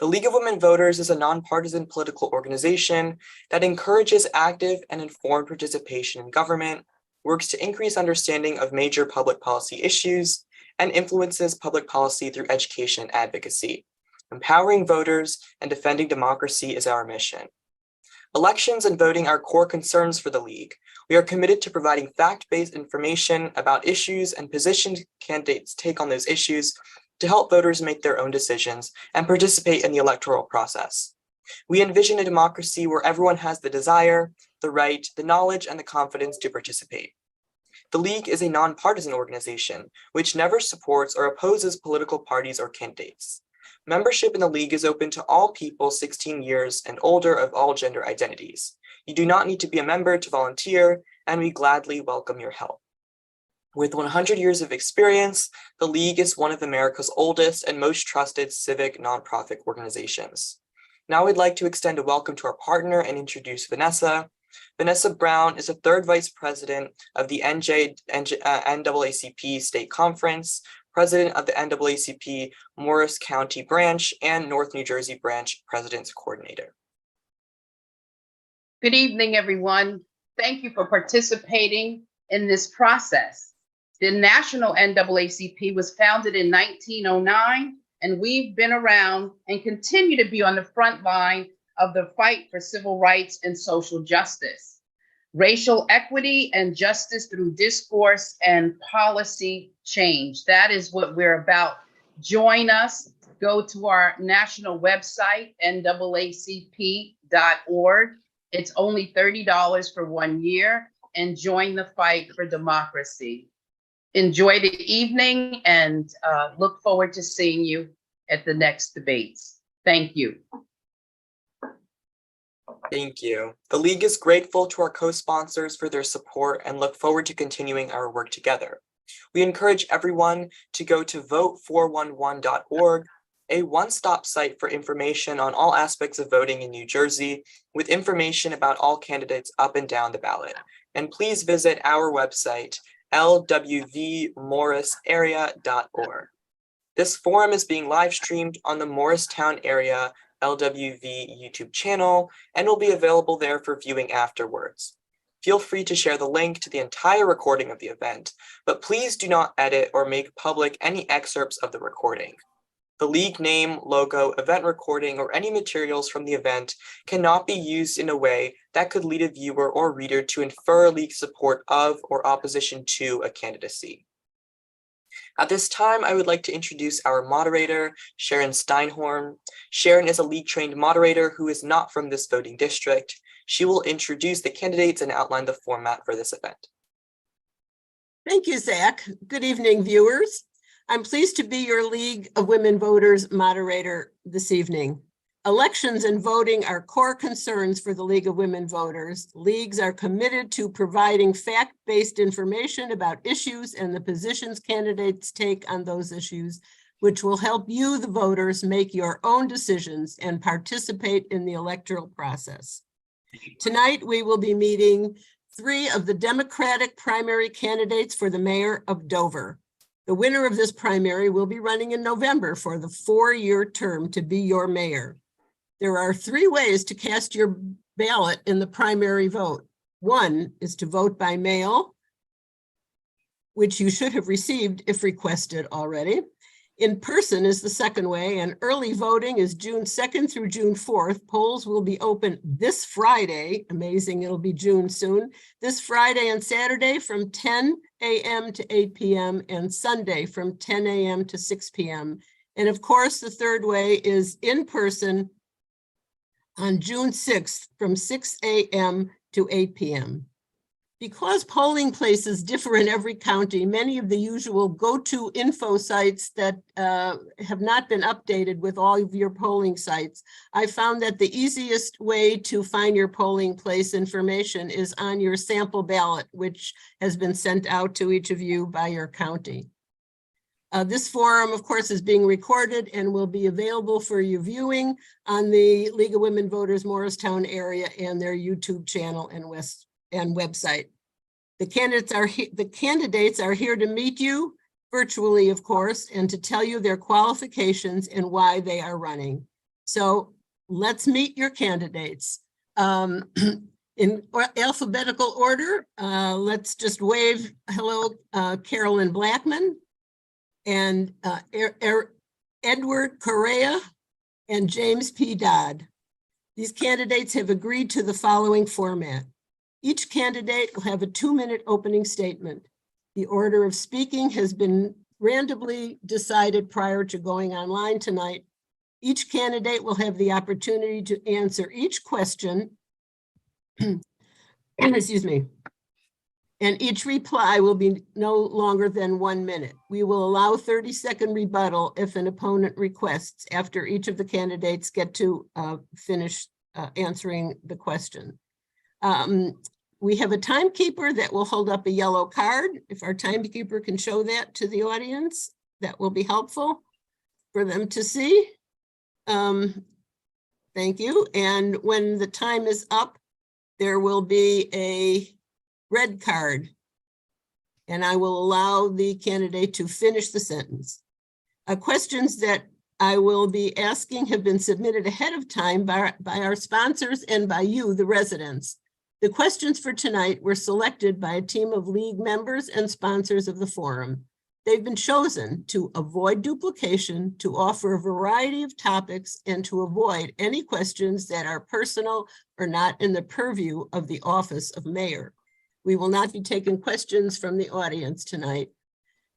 The League of Women Voters is a nonpartisan political organization that encourages active and informed participation in government, works to increase understanding of major public policy issues, and influences public policy through education and advocacy. Empowering voters and defending democracy is our mission. Elections and voting are core concerns for the League. We are committed to providing fact-based information about issues and positions candidates take on those issues to help voters make their own decisions and participate in the electoral process. We envision a democracy where everyone has the desire, the right, the knowledge, and the confidence to participate. The League is a nonpartisan organization which never supports or opposes political parties or candidates. Membership in the League is open to all people 16 years and older of all gender identities. You do not need to be a member to volunteer, and we gladly welcome your help. With 100 years of experience, the League is one of America's oldest and most trusted civic nonprofit organizations. Now I'd like to extend a welcome to our partner and introduce Vanessa. Vanessa Brown is a third vice president of the NAACP State Conference, president of the NAACP Morris County Branch, and North New Jersey Branch President's Coordinator. Good evening, everyone. Thank you for participating in this process. The National NAACP was founded in 1909, and we've been around and continue to be on the front line of the fight for civil rights and social justice, racial equity and justice through discourse and policy change. That is what we're about. Join us. Go to our national website, naacp.org. It's only $30 for 1 year, and join the fight for democracy. Enjoy the evening and look forward to seeing you at the next debates. Thank you. Thank you. The League is grateful to our co-sponsors for their support and look forward to continuing our work together. We encourage everyone to go to vote411.org, a one-stop site for information on all aspects of voting in New Jersey, with information about all candidates up and down the ballot. And please visit our website, lwvmorrisarea.org. This forum is being live streamed on the Morristown Area LWV YouTube channel and will be available there for viewing afterwards. Feel free to share the link to the entire recording of the event, but please do not edit or make public any excerpts of the recording. The League name, logo, event recording, or any materials from the event cannot be used in a way that could lead a viewer or reader to infer League support of or opposition to a candidacy. At this time, I would like to introduce our moderator, Sharon Steinhorn. Sharon is a League-trained moderator who is not from this voting district. She will introduce the candidates and outline the format for this event. Thank you, Zach. Good evening, viewers. I'm pleased to be your League of Women Voters moderator this evening. Elections and voting are core concerns for the League of Women Voters. Leagues are committed to providing fact-based information about issues and the positions candidates take on those issues, which will help you, the voters, make your own decisions and participate in the electoral process. Tonight, we will be meeting 3 of the Democratic primary candidates for the mayor of Dover. The winner of this primary will be running in November for the 4-year term to be your mayor. There are 3 ways to cast your ballot in the primary vote. One is to vote by mail, which you should have received if requested already. In person is the second way, and early voting is June 2nd through June 4th. Polls will be open this Friday. Amazing, it'll be June soon. This Friday and Saturday from 10 a.m. to 8 p.m. and Sunday from 10 a.m. to 6 p.m. And of course, the third way is in person on June 6th from 6 a.m. to 8 p.m. Because polling places differ in every county, many of the usual go-to info sites that have not been updated with all of your polling sites, I found that the easiest way to find your polling place information is on your sample ballot, which has been sent out to each of you by your county. This forum, of course, is being recorded and will be available for your viewing on the League of Women Voters Morristown area and their YouTube channel and website. The candidates are here to meet you virtually, of course, and to tell you their qualifications and why they are running. So let's meet your candidates. In alphabetical order, let's just wave hello, Carolyn Blackman and Edward Correa and James P. Dodd. These candidates have agreed to the following format. Each candidate will have a 2-minute opening statement. The order of speaking has been randomly decided prior to going online tonight. Each candidate will have the opportunity to answer each question, excuse me, and each reply will be no longer than 1 minute. We will allow 30-second rebuttal if an opponent requests after each of the candidates get to finish answering the question. We have a timekeeper that will hold up a yellow card. If our timekeeper can show that to the audience, that will be helpful for them to see. Thank you. And when the time is up, there will be a red card, and I will allow the candidate to finish the sentence. Questions that I will be asking have been submitted ahead of time by our sponsors and by you, the residents. The questions for tonight were selected by a team of league members and sponsors of the forum. They've been chosen to avoid duplication, to offer a variety of topics, and to avoid any questions that are personal or not in the purview of the office of mayor. We will not be taking questions from the audience tonight.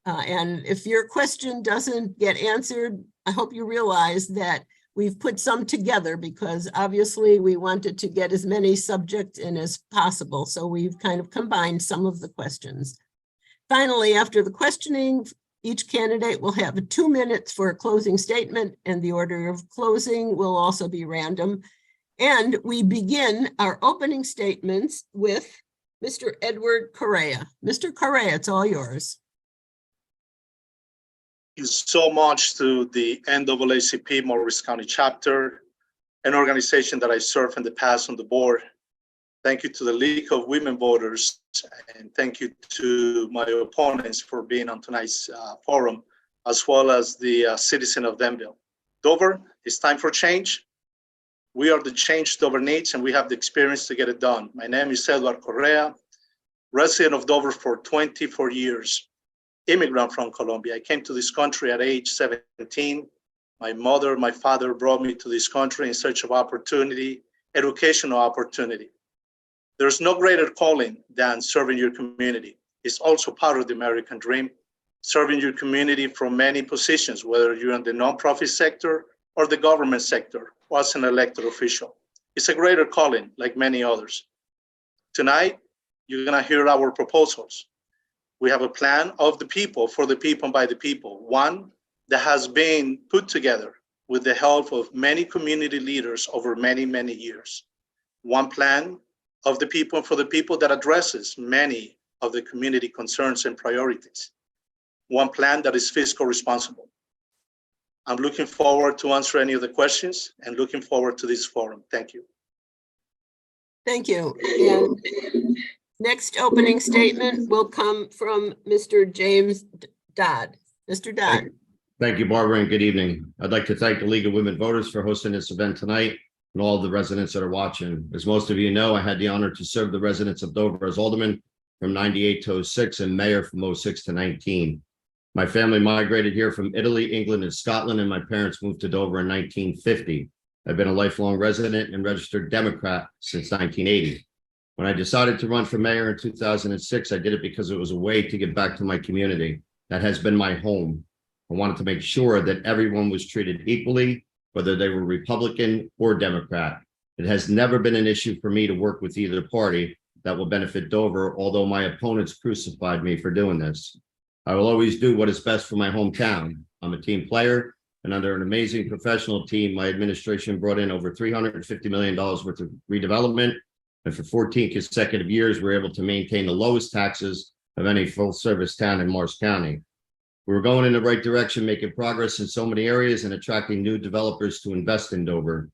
And if your question doesn't get answered, I hope you realize that we've put some together because obviously we wanted to get as many subjects in as possible. So we've kind of combined some of the questions. Finally, after the questioning, each candidate will have 2 minutes for a closing statement, and the order of closing will also be random. And we begin our opening statements with Mr. Edward Correa. Mr. Correa, it's all yours. Thank you so much to the NAACP Morris County chapter, an organization that I served in the past on the board. Thank you to the League of Women Voters, and thank you to my opponents for being on tonight's forum, as well as the citizen of Denville. Dover, it's time for change. We are the change Dover needs, and we have the experience to get it done. My name is Edward Correa, resident of Dover for 24 years, immigrant from Colombia. I came to this country at age 17. My mother, my father brought me to this country in search of opportunity, educational opportunity. There's no greater calling than serving your community. It's also part of the American dream, serving your community from many positions, whether you're in the nonprofit sector or the government sector, or as an elected official. It's a greater calling, like many others. Tonight, you're gonna hear our proposals. We have a plan of the people, for the people, and by the people. One that has been put together with the help of many community leaders over many, many years. One plan of the people and for the people that addresses many of the community concerns and priorities. One plan that is fiscal responsible. I'm looking forward to answer any of the questions and looking forward to this forum. Thank you. Thank you. And next opening statement will come from Mr. James Dodd. Mr. Dodd. Thank you, Barbara, and good evening. I'd like to thank the League of Women Voters for hosting this event tonight and all of the residents that are watching. As most of you know, I had the honor to serve the residents of Dover as alderman from 98 to 06 and mayor from 06 to 19. My family migrated here from Italy, England, and Scotland, and my parents moved to Dover in 1950. I've been a lifelong resident and registered Democrat since 1980. When I decided to run for mayor in 2006, I did it because it was a way to give back to my community. That has been my home. I wanted to make sure that everyone was treated equally, whether they were Republican or Democrat. It has never been an issue for me to work with either party that will benefit Dover, although my opponents crucified me for doing this. I will always do what is best for my hometown. I'm a team player, and under an amazing professional team, my administration brought in over $350 million worth of redevelopment. And for 14 consecutive years, we were able to maintain the lowest taxes of any full-service town in Morris County. We were going in the right direction, making progress in so many areas and attracting new developers to invest in Dover.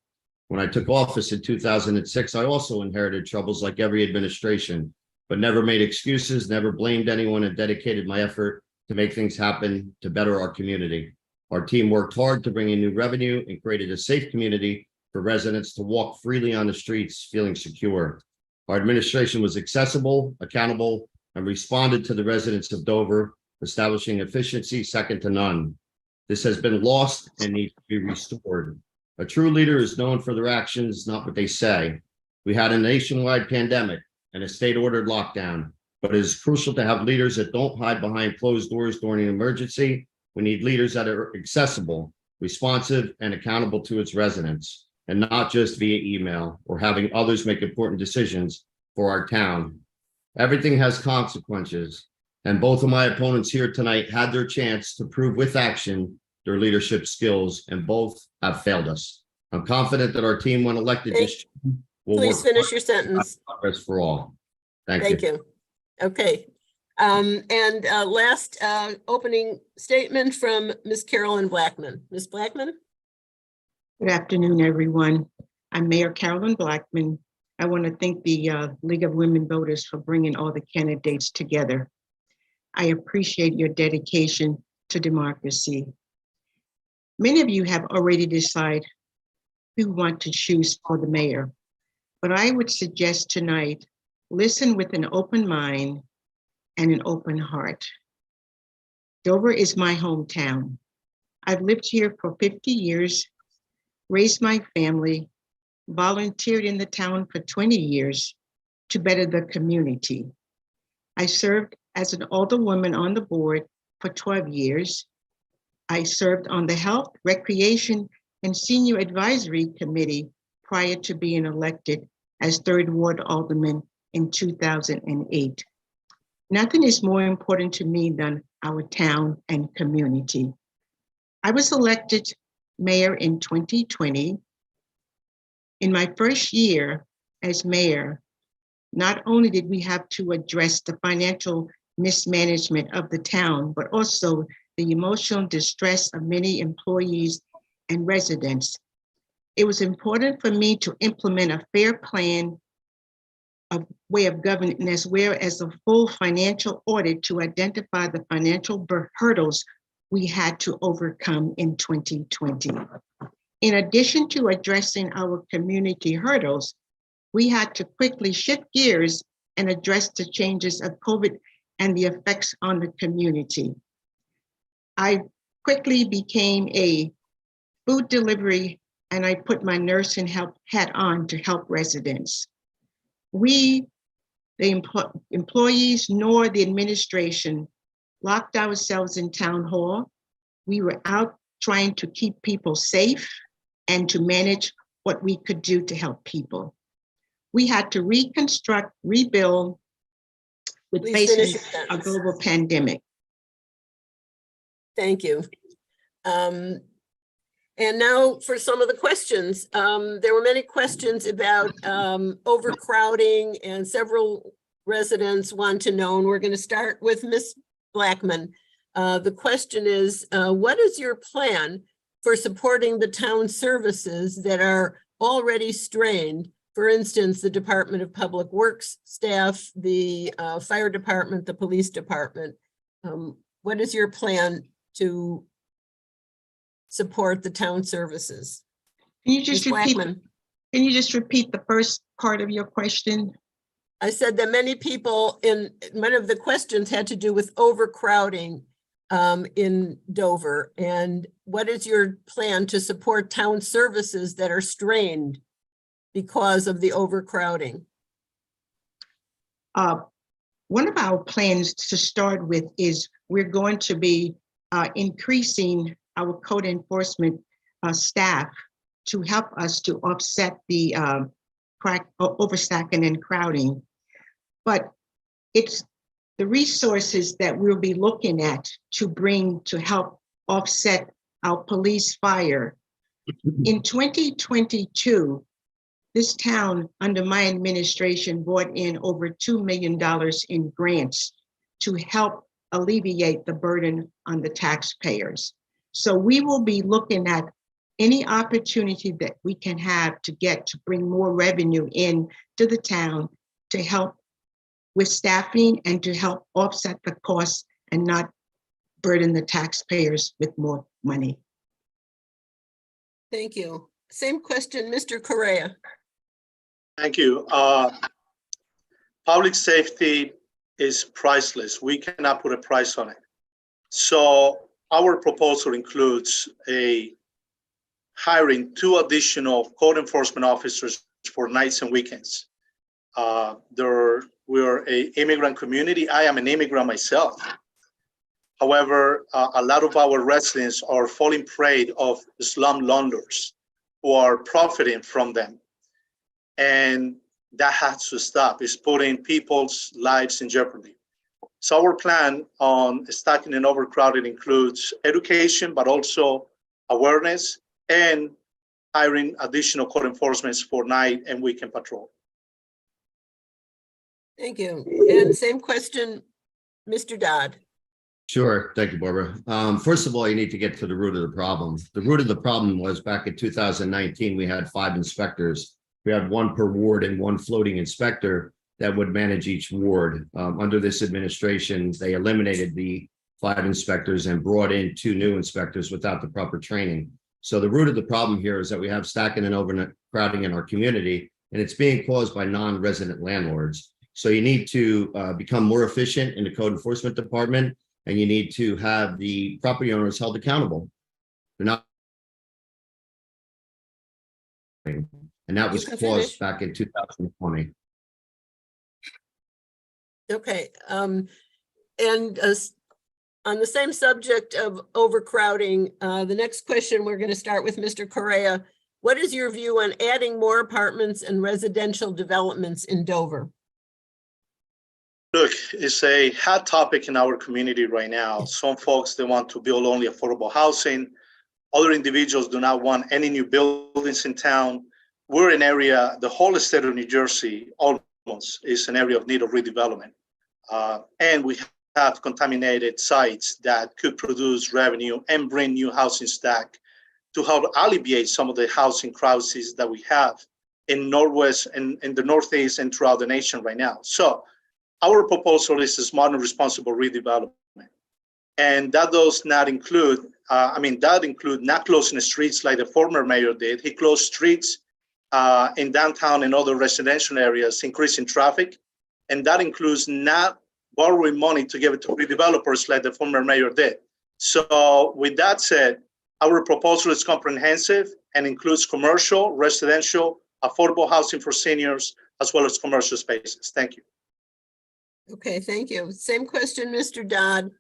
When I took office in 2006, I also inherited troubles like every administration, but never made excuses, never blamed anyone, and dedicated my effort to make things happen to better our community. Our team worked hard to bring in new revenue and created a safe community for residents to walk freely on the streets, feeling secure. Our administration was accessible, accountable, and responded to the residents of Dover, establishing efficiency second to none. This has been lost and needs to be restored. A true leader is known for their actions, not what they say. We had a nationwide pandemic and a state-ordered lockdown, but it is crucial to have leaders that don't hide behind closed doors during an emergency. We need leaders that are accessible, responsive, and accountable to its residents, and not just via email or having others make important decisions for our town. Everything has consequences, and both of my opponents here tonight had their chance to prove with action their leadership skills, and both have failed us. I'm confident that our team, when elected, will Please work finish your sentence. progress for all. Thank Thank you. you. Okay. And last opening statement from Ms. Carolyn Blackman. Ms. Blackman? Good afternoon, everyone. I'm Mayor Carolyn Blackman. I want to thank the League of Women Voters for bringing all the candidates together. I appreciate your dedication to democracy. Many of you have already decided who you want to choose for the mayor, but I would suggest tonight, listen with an open mind and an open heart. Dover is my hometown. I've lived here for 50 years, raised my family, volunteered in the town for 20 years to better the community. I served as an alderwoman on the board for 12 years. I served on the Health, Recreation, and Senior Advisory Committee prior to being elected as 3rd Ward Alderman in 2008. Nothing is more important to me than our town and community. I was elected mayor in 2020. In my first year as mayor, not only did we have to address the financial mismanagement of the town, but also the emotional distress of many employees and residents. It was important for me to implement a fair plan, a way of governing, as well as a full financial audit to identify the financial hurdles we had to overcome in 2020. In addition to addressing our community hurdles, we had to quickly shift gears and address the changes of COVID and the effects on the community. I quickly became a food delivery, and I put my nursing hat on to help residents. We, the employees nor the administration, locked ourselves in town hall. We were out trying to keep people safe and to manage what we could do to help people. We had to reconstruct, rebuild with facing a global pandemic. Thank you. And now for some of the questions. There were many questions about overcrowding, and several residents want to know, and we're going to start with Ms. Blackman. The question is, what is your plan for supporting the town services that are already strained? For instance, the Department of Public Works staff, the fire department, the police department. What is your plan to support the town services? Can you just Ms. repeat? Blackman? Can you just repeat the first part of your question? I said that many people in one of the questions had to do with overcrowding in Dover. And what is your plan to support town services that are strained because of the overcrowding? One of our plans to start with is we're going to be increasing our code enforcement staff to help us to offset the overstacking and crowding. But it's the resources that we'll be looking at to bring to help offset our police fire. In 2022, this town, under my administration, brought in over $2 million in grants to help alleviate the burden on the taxpayers. So we will be looking at any opportunity that we can have to get to bring more revenue in to the town to help with staffing and to help offset the costs and not burden the taxpayers with more money. Thank you. Same question, Mr. Correa. Thank you. Public safety is priceless. We cannot put a price on it. So our proposal includes hiring 2 additional code enforcement officers for nights and weekends. We're an immigrant community. I am an immigrant myself. However, a lot of our residents are falling prey of slum landlords who are profiting from them. And that has to stop. It's putting people's lives in jeopardy. So our plan on stacking and overcrowding includes education, but also awareness and hiring additional code enforcements for night and weekend patrol. Thank you. And same question, Mr. Dodd. Sure. Thank you, Barbara. First of all, you need to get to the root of the problem. The root of the problem was back in 2019, we had 5 inspectors. We had 1 per ward and 1 floating inspector that would manage each ward. Under this administration, they eliminated the 5 inspectors and brought in 2 new inspectors without the proper training. So the root of the problem here is that we have stacking and overcrowding in our community, and it's being caused by non-resident landlords. So you need to become more efficient in the code enforcement department, and you need to have the property owners held accountable. They're not. And that was caused back in 2020. Okay. On the same subject of overcrowding, the next question, we're going to start with Mr. Correa. What is your view on adding more apartments and residential developments in Dover? Look, it's a hot topic in our community right now. Some folks, they want to build only affordable housing. Other individuals do not want any new buildings in town. We're an area, the whole state of New Jersey almost is an area of need of redevelopment. And we have contaminated sites that could produce revenue and bring new housing stack to help alleviate some of the housing crises that we have in Northwest and in the Northeast and throughout the nation right now. So our proposal is a smart and responsible redevelopment. And that does not include, that include not closing the streets like the former mayor did. He closed streets in downtown and other residential areas, increasing traffic. And that includes not borrowing money to give it to redevelopers like the former mayor did. So with that said, our proposal is comprehensive and includes commercial, residential, affordable housing for seniors, as well as commercial spaces. Thank you. Okay, thank you. Same question, Mr. Dodd.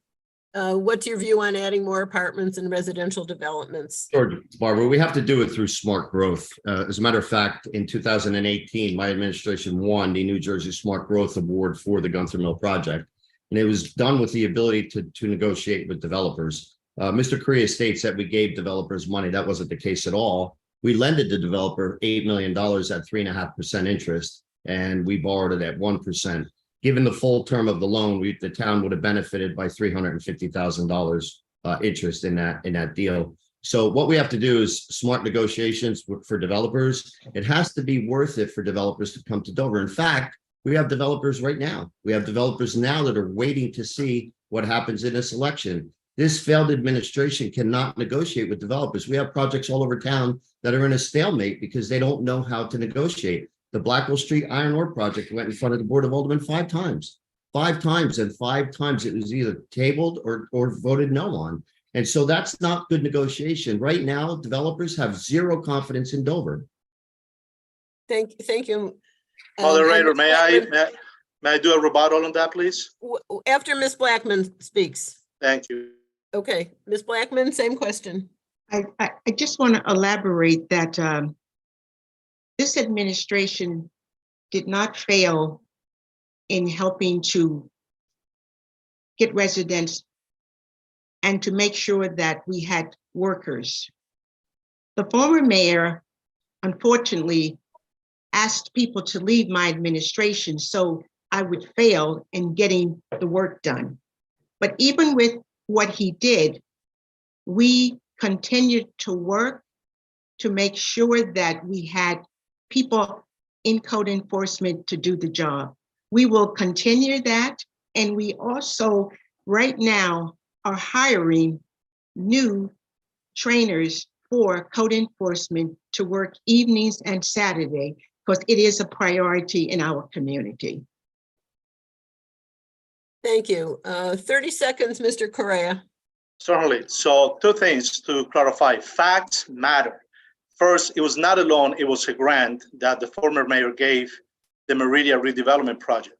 What's your view on adding more apartments and residential developments? Sure, Barbara, we have to do it through smart growth. As a matter of fact, in 2018, my administration won the New Jersey Smart Growth Award for the Gunther Mill project. And it was done with the ability to negotiate with developers. Mr. Correa states that we gave developers money. That wasn't the case at all. We lended the developer $8 million at 3.5% interest, and we borrowed it at 1%. Given the full term of the loan, the town would have benefited by $350,000 interest in that deal. So what we have to do is smart negotiations for developers. It has to be worth it for developers to come to Dover. In fact, we have developers right now. We have developers now that are waiting to see what happens in this election. This failed administration cannot negotiate with developers. We have projects all over town that are in a stalemate because they don't know how to negotiate. The Blackwell Street Iron Ore project went in front of the Board of Aldermen 5 times. 5 times, and 5 times it was either tabled or voted no on. And so that's not good negotiation. Right now, developers have zero confidence in Dover. Thank you. Moderator, may I do a rebuttal on that, please? After Ms. Blackman speaks. Thank you. Okay, Ms. Blackman, same question. I just want to elaborate that this administration did not fail in helping to get residents and to make sure that we had workers. The former mayor, unfortunately, asked people to leave my administration so I would fail in getting the work done. But even with what he did, we continued to work to make sure that we had people in code enforcement to do the job. We will continue that. And we also, right now, are hiring new trainers for code enforcement to work evenings and Saturday because it is a priority in our community. Thank you. 30 seconds, Mr. Correa. Certainly. So 2 things to clarify. Facts matter. First, it was not a loan, it was a grant that the former mayor gave the Meridia redevelopment project.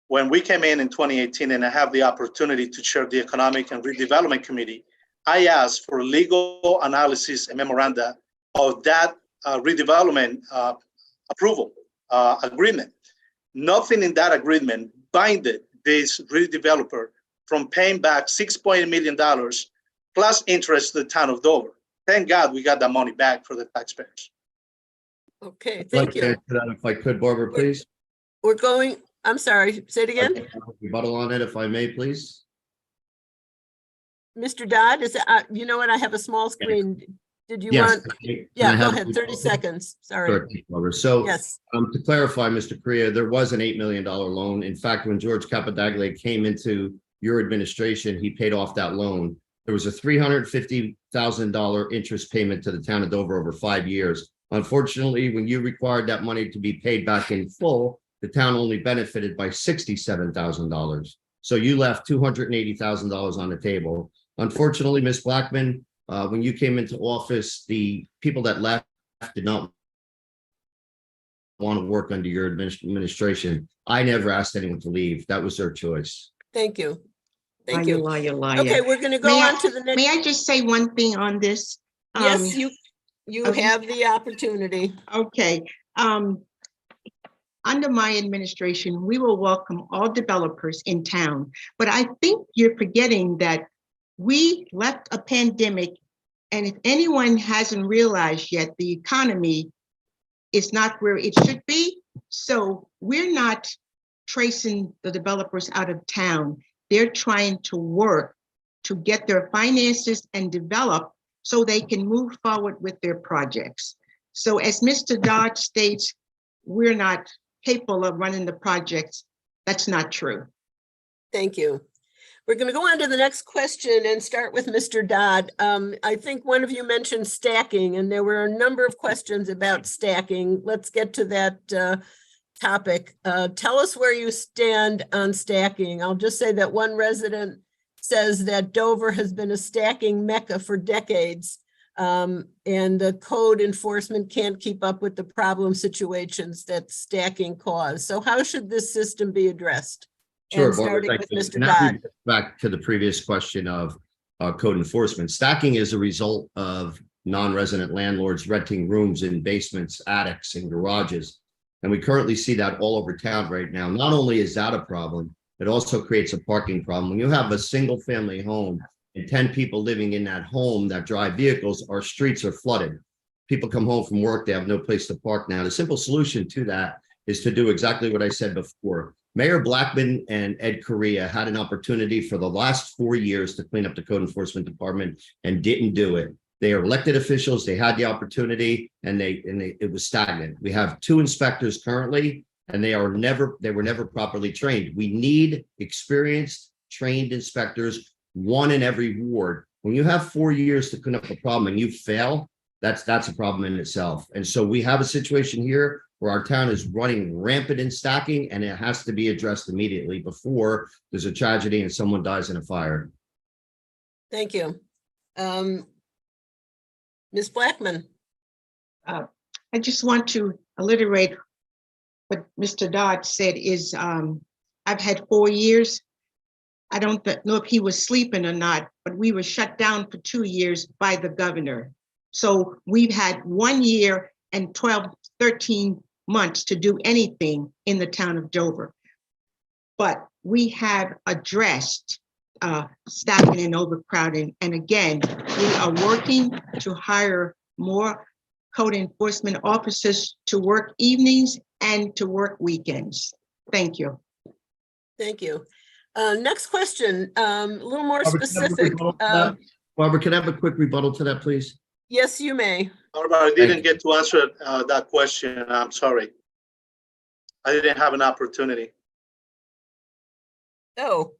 When we came in 2018 and I have the opportunity to chair the Economic and Redevelopment Committee, I asked for legal analysis and memoranda of that redevelopment approval agreement. Nothing in that agreement binded this redeveloper from paying back $6.8 million plus interest to the town of Dover. Thank God we got that money back for the taxpayers. Okay, I'd like thank to you. answer that if I could, Barbara, please. We're going, I'm sorry, say it I'd like again. to have a rebuttal on it, if I may, please. Mr. Dodd, is that, you know what, I have a small screen. Did you Yes. want? Can I Yeah, go have a ahead, 30 rebuttal? seconds, sorry. Sure, thank you, Barbara. So Yes, to clarify, Mr. Correa, there was an $8 million loan. In fact, when George Capodagle came into your administration, he paid off that loan. There was a $350,000 interest payment to the town of Dover over 5 years. Unfortunately, when you required that money to be paid back in full, the town only benefited by $67,000. So you left $280,000 on the table. Unfortunately, Ms. Blackman, when you came into office, the people that left did not want to work under your administration. I never asked anyone to leave. That was their choice. thank you. Thank Liar, you. liar, liar. Okay, we're going to go May I- on to the next. May I just say one thing on this? Yes, you okay. have the opportunity. Okay. Under my administration, we will welcome all developers in town, but I think you're forgetting that we left a pandemic, and if anyone hasn't realized yet, the economy is not where it should be. So we're not tracing the developers out of town. They're trying to work to get their finances and develop so they can move forward with their projects. So as Mr. Dodd states, we're not capable of running the projects. That's not true. Thank you. We're going to go on to the next question and start with Mr. Dodd. I think one of you mentioned stacking, and there were a number of questions about stacking. Let's get to that topic. Tell us where you stand on stacking. I'll just say that one resident says that Dover has been a stacking mecca for decades, and the code enforcement can't keep up with the problem situations that stacking cause. So how should this system be addressed? Sure, And Barbara, starting thank with you. Mr. And that Dodd. brings us back to the previous question of code enforcement. Stacking is a result of non-resident landlords renting rooms in basements, attics, and garages. And we currently see that all over town right now. Not only is that a problem, it also creates a parking problem. When you have a single family home and 10 people living in that home that drive vehicles, our streets are flooded. People come home from work, they have no place to park now. The simple solution to that is to do exactly what I said before. Mayor Blackman and Ed Correa had an opportunity for the last 4 years to clean up the code enforcement department and didn't do it. They are elected officials, they had the opportunity, and it was stagnant. We have 2 inspectors currently, and they were never properly trained. We need experienced, trained inspectors, 1 in every ward. When you have 4 years to clean up a problem and you fail, that's a problem in itself. And so we have a situation here where our town is running rampant in stacking, and it has to be addressed immediately before there's a tragedy and someone dies in a fire. Thank you. Ms. Blackman. I just want to alliterate what Mr. Dodd said is I've had 4 years. I don't know if he was sleeping or not, but we were shut down for 2 years by the governor. So we've had 1 year and 13 months to do anything in the town of Dover. But we have addressed staffing and overcrowding. And again, we are working to hire more code enforcement officers to work evenings and to work weekends. Thank you. Thank you. Next question, a little more Barbara, can I have a specific. rebuttal to that? Barbara, can I have a quick rebuttal to that, please? Yes, you may. Barbara, I didn't get to answer that question. I'm sorry. I didn't have an opportunity. Oh,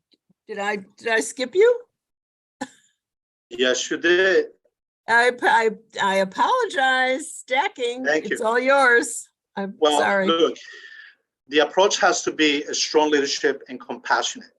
did I skip you? Yes, you did. I apologize, stacking. Thank you. It's all yours. I'm Well, sorry. look, the approach has to be a strong leadership and compassionate.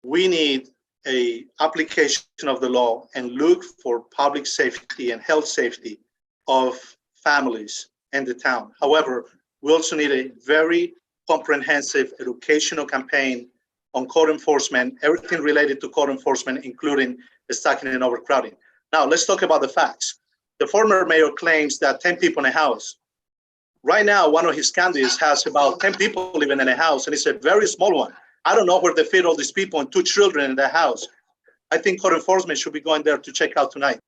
We need a application of the law and look for public safety and health safety of families and the town. However, we also need a very comprehensive educational campaign on code enforcement, everything related to code enforcement, including stacking and overcrowding. Now, let's talk about the facts. The former mayor claims that 10 people in a house. Right now, one of his candidates has about 10 people living in a house, and it's a very small one. I don't know where they fit all these people and 2 children in the house. I think code enforcement should be going there to check out tonight.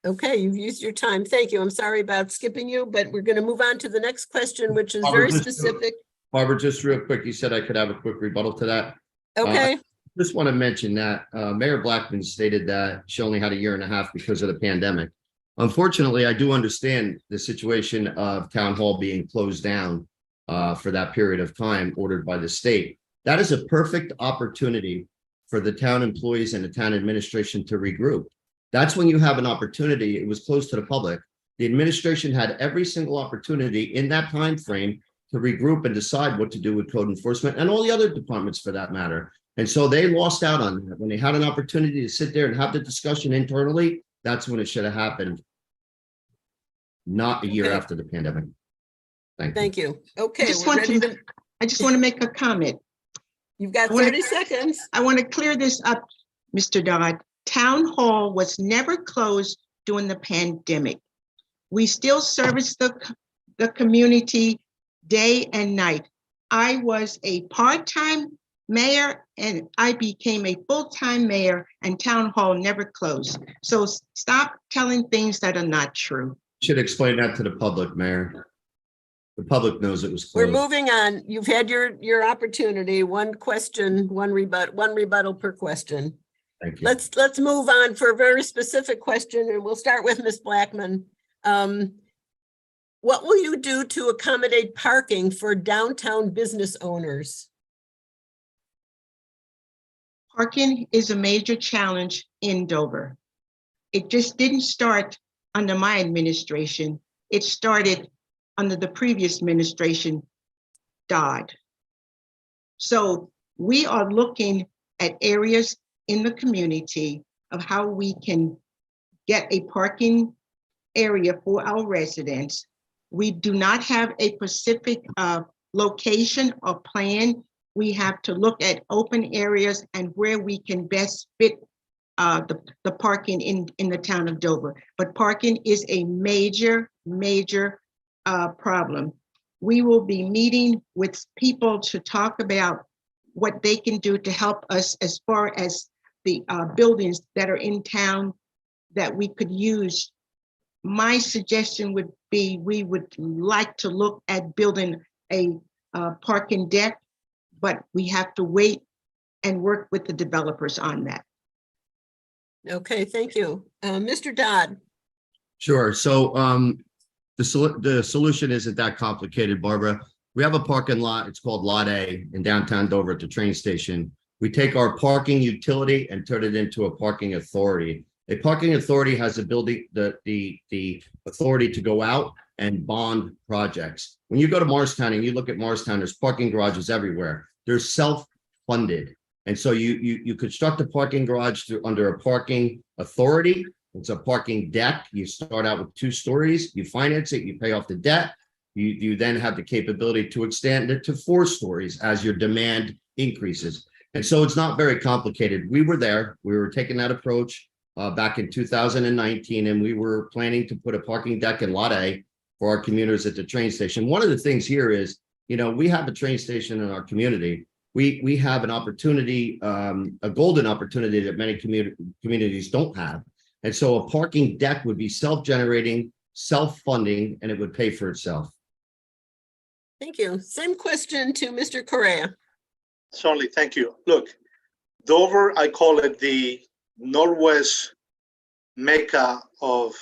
Okay, you've used your time. Thank you. I'm sorry about skipping you, but we're going to move on to the next question, which is Barbara, very just- specific. Barbara, just real quick, you said I could have a quick rebuttal to that. Okay, Just want to mention that Mayor Blackman stated that she only had a year and a half because of the pandemic. Unfortunately, I do understand the situation of town hall being closed down for that period of time ordered by the state. That is a perfect opportunity for the town employees and the town administration to regroup. That's when you have an opportunity. It was closed to the public. The administration had every single opportunity in that time frame to regroup and decide what to do with code enforcement and all the other departments for that matter. And so they lost out on that. When they had an opportunity to sit there and have the discussion internally, that's when it should have happened. Not a year Okay. after the pandemic. Thank you. thank you. Okay, just we're want ready to- to, I just want to make a comment. you've got I wanna- 30 seconds. I want to clear this up, Mr. Dodd. Town Hall was never closed during the pandemic. We still service the community day and night. I was a part-time mayor and I became a full-time mayor and Town Hall never closed. So stop telling things that are not true. Should explain that to the public, Mayor. The public knows it was We're closed. moving on. You've had your opportunity. One question, one rebuttal per question. Thank you. Let's move on for a very specific question, and we'll start with Ms. Blackman. What will you do to accommodate parking for downtown business owners? Parking is a major challenge in Dover. It just didn't start under my administration. It started under the previous administration, Dodd. So we are looking at areas in the community of how we can get a parking area for our residents. We do not have a specific location or plan. We have to look at open areas and where we can best fit the parking in the town of Dover. But parking is a major problem. We will be meeting with people to talk about what they can do to help us as far as the buildings that are in town that we could use. My suggestion would be we would like to look at building a parking deck, but we have to wait and work with the developers on that. Okay, thank you. Mr. Dodd. Sure. So the solution isn't that complicated, Barbara. We have a parking lot. It's called Lot A in downtown Dover at the train station. We take our parking utility and turn it into a parking authority. A parking authority has the authority to go out and bond projects. When you go to Morristown and you look at Morristown, there's parking garages everywhere. They're self-funded. And so you construct a parking garage under a parking authority. It's a parking deck. You start out with 2 stories, you finance it, you pay off the debt. You then have the capability to extend it to 4 stories as your demand increases. And so it's not very complicated. We were there, we were taking that approach back in 2019, and we were planning to put a parking deck in Lot A for our commuters at the train station. One of the things here is, we have a train station in our community. We have an opportunity, a golden opportunity that many communities don't have. And so a parking deck would be self-generating, self-funding, and it would pay for itself. Thank you. Same question to Mr. Correa. Certainly, thank you. Look, Dover, I call it the Northwest Mecca of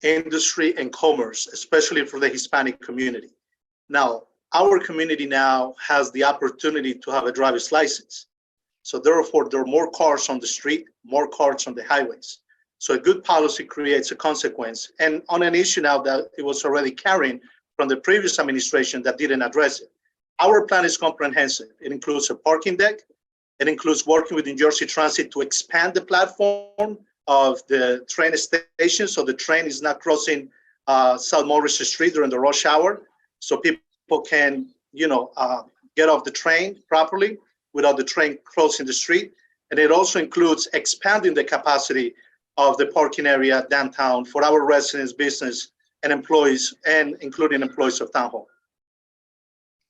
industry and commerce, especially for the Hispanic community. Now, our community now has the opportunity to have a driver's license. So therefore, there are more cars on the street, more cars on the highways. So a good policy creates a consequence. And on an issue now that it was already carrying from the previous administration that didn't address it. Our plan is comprehensive. It includes a parking deck. It includes working with New Jersey Transit to expand the platform of the train station so the train is not crossing South Morris Street during the rush hour, so people can, get off the train properly without the train crossing the street. And it also includes expanding the capacity of the parking area downtown for our residents, business, and employees, and including employees of Town Hall.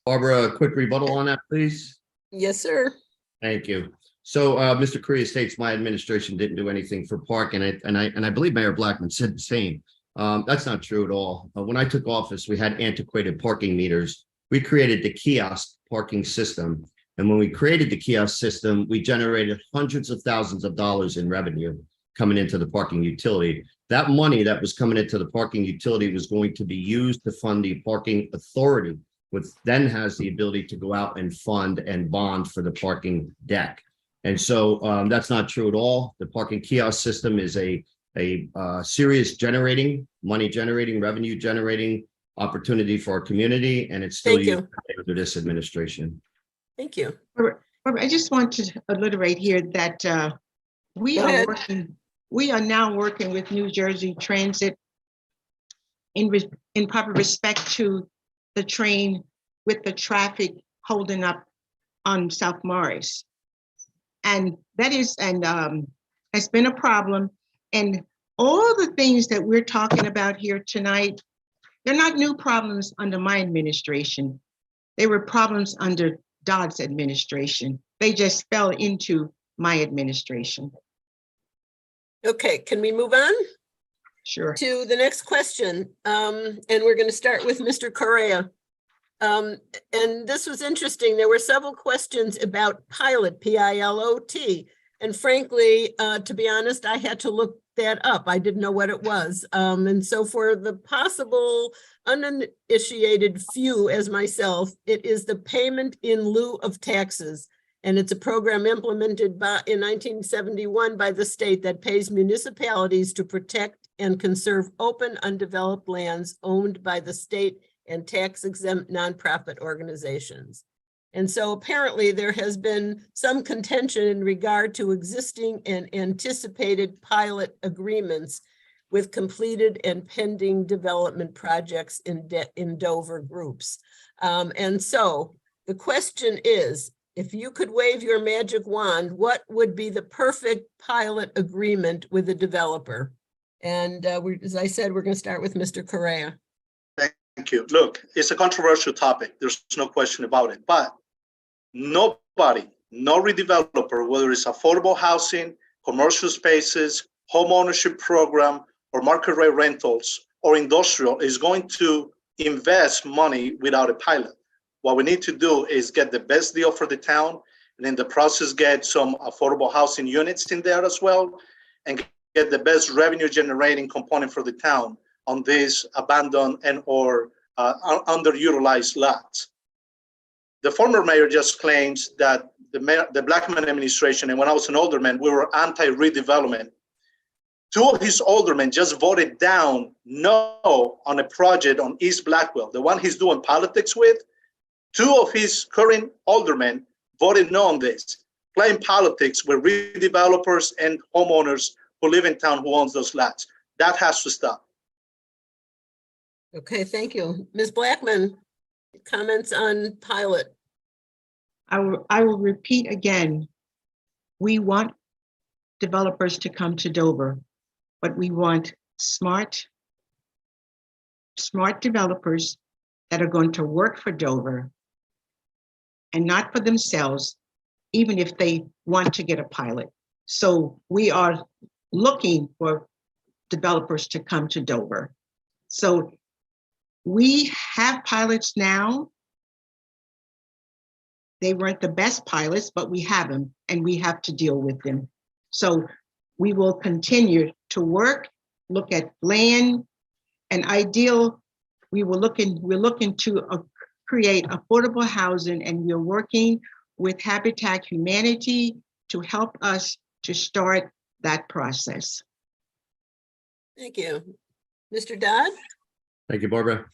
Barbara, a quick rebuttal on that, please. Yes, sir. Thank you. So, Mr. Correa states my administration didn't do anything for parking, and I believe Mayor Blackman said the same. That's not true at all. When I took office, we had antiquated parking meters. We created the kiosk parking system. And when we created the kiosk system, we generated hundreds of thousands of dollars in revenue coming into the parking utility. That money that was coming into the parking utility was going to be used to fund the parking authority, which then has the ability to go out and fund and bond for the parking deck. And so that's not true at all. The parking kiosk system is a serious money generating, revenue generating opportunity for our community, and it's still used under this administration. Thank you. I just want to alliterate here that we are now working with New Jersey Transit in proper respect to the train with the traffic holding up on South Morris. And that has been a problem. And all the things that we're talking about here tonight, they're not new problems under my administration. They were problems under Dodd's administration. They just fell into my administration. Okay, can we move on? Sure. To the next question. And we're going to start with Mr. Correa. And this was interesting. There were several questions about pilot, P-I-L-O-T. And frankly, to be honest, I had to look that up. I didn't know what it was. And so for the possible uninitiated few as myself, it is the payment in lieu of taxes. And it's a program implemented in 1971 by the state that pays municipalities to protect and conserve open, undeveloped lands owned by the state and tax-exempt nonprofit organizations. And so apparently there has been some contention in regard to existing and anticipated pilot agreements with completed and pending development projects in Dover groups. And so the question is, if you could wave your magic wand, what would be the perfect pilot agreement with a developer? And as I said, we're going to start with Mr. Correa. Thank you. Look, it's a controversial topic. There's no question about it. But nobody, no redeveloper, whether it's affordable housing, commercial spaces, home ownership program, or market rate rentals, or industrial, is going to invest money without a pilot. What we need to do is get the best deal for the town, and in the process, get some affordable housing units in there as well, and get the best revenue generating component for the town on these abandoned and or underutilized lots. The former mayor just claims that the Blackman administration, and when I was an alderman, we were anti-redevelopment. Two of his aldermen just voted down no on a project on East Blackwell, the one he's doing politics with. Two of his current aldermen voted no on this, playing politics with redevelopers and homeowners who live in town who owns those lots. That has to stop. Okay, thank you. Ms. Blackman, comments on pilot? I will repeat again. We want developers to come to Dover, but we want smart developers that are going to work for Dover and not for themselves, even if they want to get a pilot. So we are looking for developers to come to Dover. So we have pilots now. They weren't the best pilots, but we have them and we have to deal with them. So we will continue to work, look at land, and we're looking to create affordable housing, and we're working with Habitat Humanity to help us to start that process. Thank you. Mr. Dodd? Thank you, Barbara.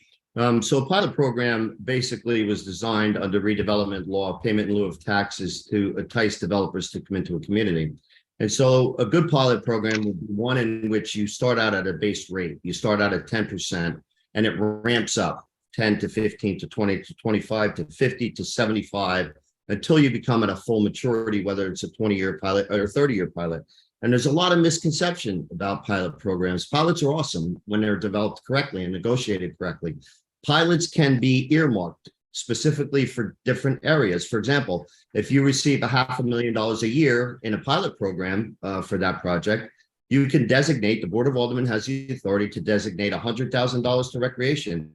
So a pilot program basically was designed under redevelopment law, payment in lieu of taxes, to entice developers to come into a community. And so a good pilot program would be one in which you start out at a base rate. You start out at 10% and it ramps up 10 to 15 to 20 to 25 to 50 to 75 until you become at a full maturity, whether it's a 20-year pilot or a 30-year pilot. And there's a lot of misconception about pilot programs. Pilots are awesome when they're developed correctly and negotiated correctly. Pilots can be earmarked specifically for different areas. For example, if you receive $500,000 a year in a pilot program for that project, you can designate, the Board of Aldermen has the authority to designate $100,000 to recreation,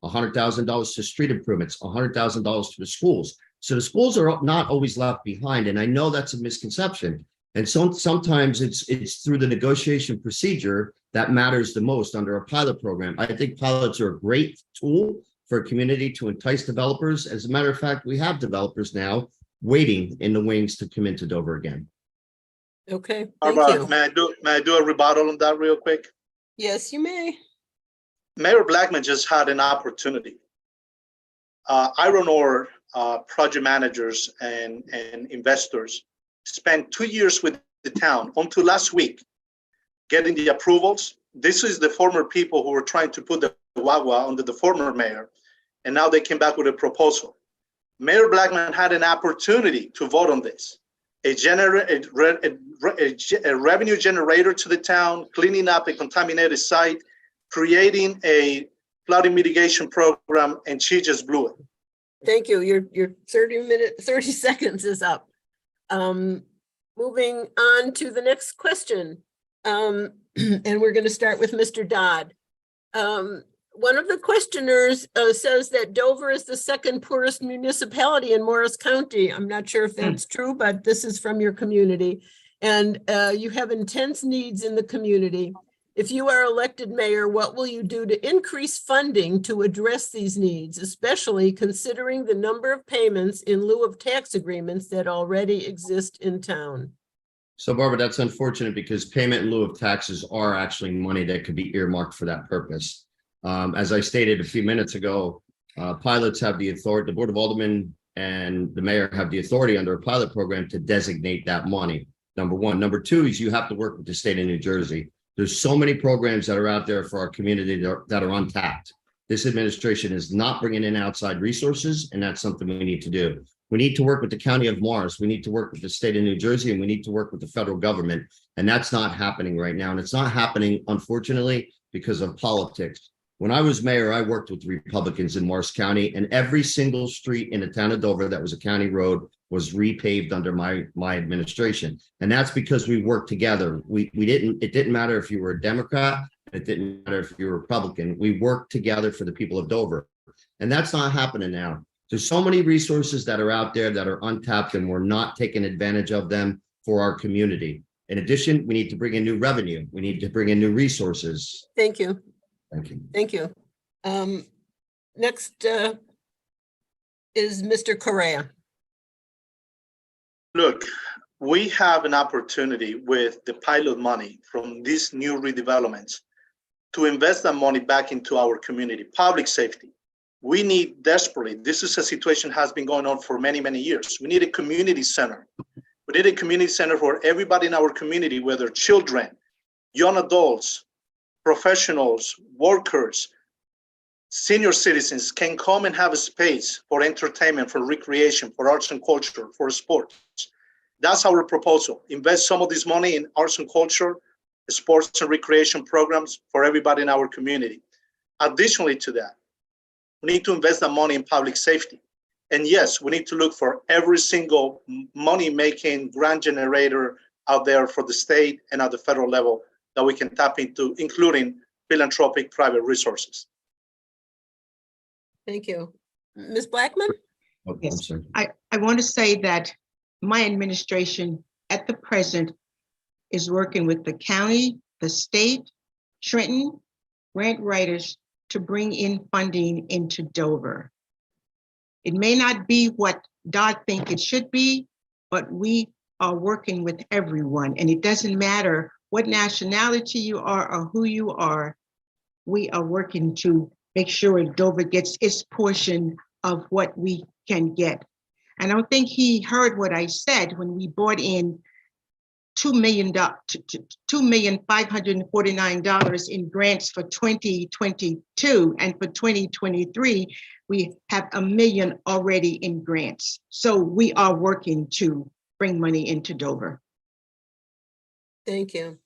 $100,000 to street improvements, $100,000 to the schools. So the schools are not always left behind. And I know that's a misconception. And so sometimes it's through the negotiation procedure that matters the most under a pilot program. I think pilots are a great tool for a community to entice developers. As a matter of fact, we have developers now waiting in the wings to come into Dover again. Okay, thank Barbara, you. may I do a rebuttal on that real quick? Yes, you may. Mayor Blackman just had an opportunity. Iron ore project managers and investors spent 2 years with the town until last week getting the approvals. This is the former people who were trying to put the Wagwa under the former mayor, and now they came back with a proposal. Mayor Blackman had an opportunity to vote on this. A revenue generator to the town, cleaning up a contaminated site, creating a flooding mitigation program, and she just blew it. Thank you. Your 30 seconds is up. Moving on to the next question. And we're going to start with Mr. Dodd. One of the questioners says that Dover is the second poorest municipality in Morris County. I'm not sure if that's true, but this is from your community. And you have intense needs in the community. If you are elected mayor, what will you do to increase funding to address these needs, especially considering the number of payments in lieu of tax agreements that already exist in town? So Barbara, that's unfortunate because payment in lieu of taxes are actually money that could be earmarked for that purpose. As I stated a few minutes ago, pilots have the authority, the Board of Aldermen and the mayor have the authority under a pilot program to designate that money. Number one. Number two is you have to work with the state of New Jersey. There's so many programs that are out there for our community that are untapped. This administration is not bringing in outside resources, and that's something we need to do. We need to work with the County of Morris. We need to work with the state of New Jersey, and we need to work with the federal government. And that's not happening right now. And it's not happening, unfortunately, because of politics. When I was mayor, I worked with Republicans in Morris County, and every single street in the town of Dover that was a county road was repaved under my administration. And that's because we worked together. It didn't matter if you were a Democrat, it didn't matter if you were a Republican. We worked together for the people of Dover. And that's not happening now. There's so many resources that are out there that are untapped, and we're not taking advantage of them for our community. In addition, we need to bring in new revenue. We need to bring in new resources. Thank you. Thank you. Thank you. Next is Mr. Correa. Look, we have an opportunity with the pilot money from these new redevelopments to invest that money back into our community, public safety. We need desperately, this is a situation has been going on for many, many years. We need a community center. We need a community center where everybody in our community, whether children, young adults, professionals, workers, senior citizens, can come and have a space for entertainment, for recreation, for arts and culture, for sports. That's our proposal. Invest some of this money in arts and culture, sports and recreation programs for everybody in our community. Additionally to that, we need to invest that money in public safety. And yes, we need to look for every single money-making grant generator out there for the state and at the federal level that we can tap into, including philanthropic private resources. Thank you. Ms. Blackman? Oh, I'm Yes. sorry. I want to say that my administration at the present is working with the county, the state, Trenton, grant writers to bring in funding into Dover. It may not be what Dodd think it should be, but we are working with everyone. And it doesn't matter what nationality you are or who you are. We are working to make sure Dover gets its portion of what we can get. And I don't think he heard what I said when we brought in $2,549 in grants for 2022, and for 2023, we have $1 million already in grants. So we are working to bring money into Dover. Thank you.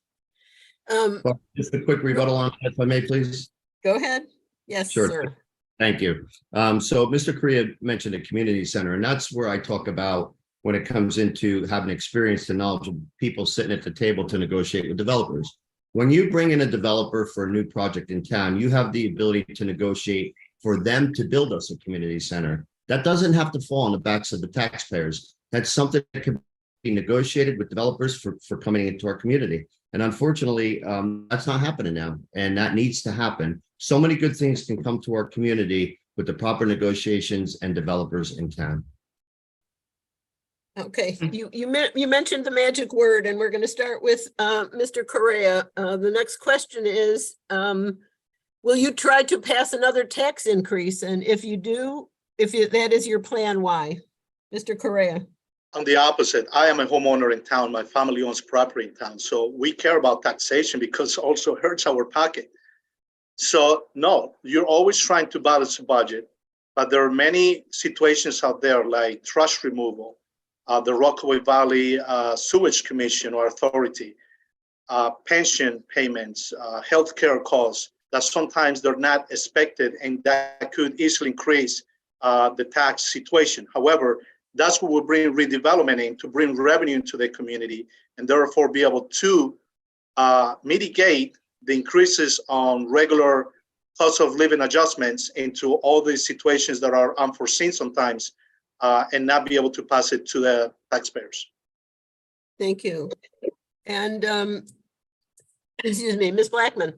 Well, just a quick rebuttal on that, if I may, please. Go ahead. Yes, Sure. sir. Thank you. So Mr. Correa mentioned a community center, and that's where I talk about when it comes into having experienced and knowledgeable people sitting at the table to negotiate with developers. When you bring in a developer for a new project in town, you have the ability to negotiate for them to build us a community center. That doesn't have to fall on the backs of the taxpayers. That's something that can be negotiated with developers for coming into our community. And unfortunately, that's not happening now, and that needs to happen. So many good things can come to our community with the proper negotiations and developers in town. Okay, you mentioned the magic word, and we're going to start with Mr. Correa. The next question is, will you try to pass another tax increase? And if you do, that is your plan, why? Mr. Correa. On the opposite, I am a homeowner in town. My family owns property in town. So we care about taxation because it also hurts our pocket. So no, you're always trying to balance the budget, but there are many situations out there like trash removal, the Rockaway Valley Sewage Commission or Authority, pension payments, healthcare costs that sometimes they're not expected, and that could easily increase the tax situation. However, that's what will bring redevelopment in, to bring revenue into the community, and therefore be able to mitigate the increases on regular cost of living adjustments into all these situations that are unforeseen sometimes, and not be able to pass it to the taxpayers. Thank you. And excuse me, Ms. Blackman.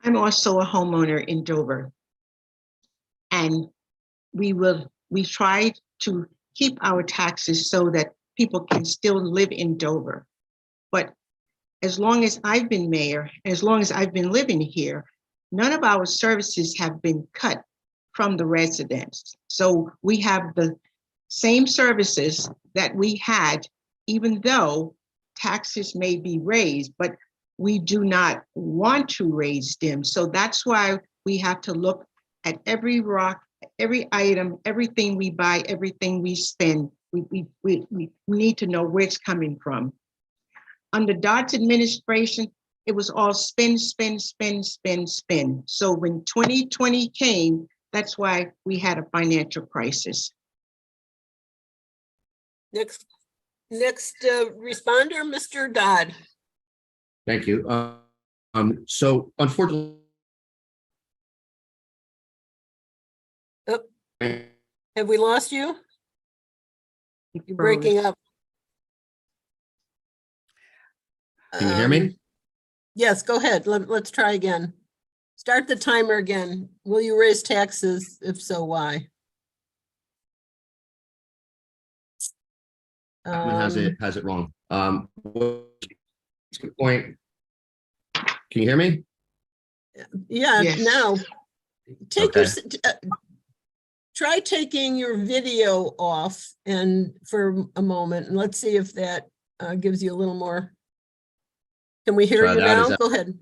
I'm also a homeowner in Dover. And we try to keep our taxes so that people can still live in Dover. But as long as I've been mayor, as long as I've been living here, none of our services have been cut from the residents. So we have the same services that we had, even though taxes may be raised, but we do not want to raise them. So that's why we have to look at every rock, every item, everything we buy, everything we spend. We need to know where it's coming from. Under Dodd's administration, it was all spend, spend, spend, spend, spend. So when 2020 came, that's why we had a financial crisis. Next responder, Mr. Dodd. Thank you. So unfortunately, Have we lost you? You're breaking up. Can you hear me? Yes, go ahead. Let's try again. Start the timer again. Will you raise taxes? If so, why? Has it wrong. Good point. Can you hear me? Yeah, Yes. now take Okay. try taking your video off and for a moment, and let's see if that gives you a little more. Can we hear Try you that. now? Is that- Go ahead.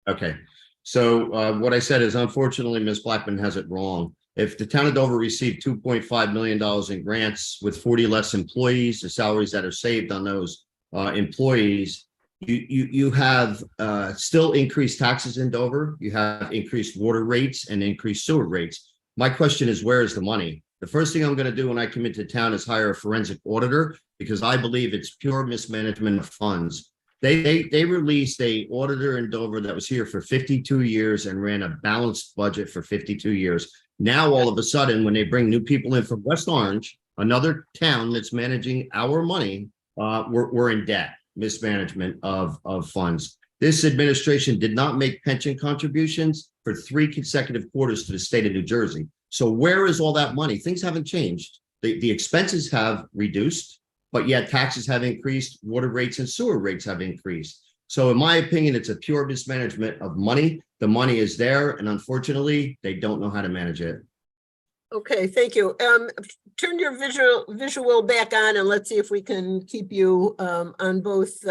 Okay. So what I said is, unfortunately, Ms. Blackman has it wrong. If the town of Dover received $2.5 million in grants with 40 less employees, the salaries that are saved on those employees, you have still increased taxes in Dover. You have increased water rates and increased sewer rates. My question is, where is the money? The first thing I'm going to do when I come into town is hire a forensic auditor, because I believe it's pure mismanagement of funds. They released a auditor in Dover that was here for 52 years and ran a balanced budget for 52 years. Now, all of a sudden, when they bring new people in from West Orange, another town that's managing our money, we're in debt, mismanagement of funds. This administration did not make pension contributions for 3 consecutive quarters to the state of New Jersey. So where is all that money? Things haven't changed. The expenses have reduced, but yet taxes have increased, water rates and sewer rates have increased. So in my opinion, it's a pure mismanagement of money. The money is there, and unfortunately, they don't know how to manage it. Okay, thank you. Turn your visual back on and let's see if we can keep you on both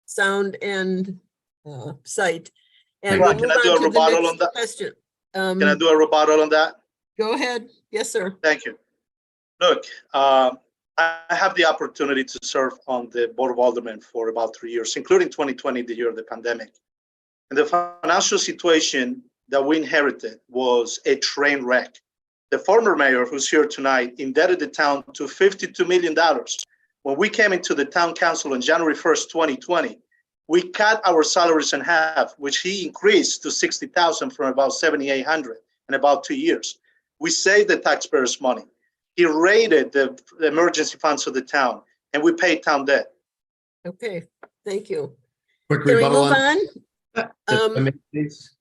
sound and sight. And we'll Thank move Can I do on a to the rebuttal on next that? question. Can I do a rebuttal on that? Go ahead. Yes, sir. Thank you. Look, I have the opportunity to serve on the Board of Aldermen for about 3 years, including 2020, the year of the pandemic. And the financial situation that we inherited was a train wreck. The former mayor, who's here tonight, indebted the town to $52 million. When we came into the town council on January 1st, 2020, we cut our salaries in half, which he increased to $60,000 from about $7,800 in about 2 years. We saved the taxpayers' money. He raided the emergency funds of the town, and we paid town debt. Okay, thank you. Quick Can we rebuttal move on? If I may, please.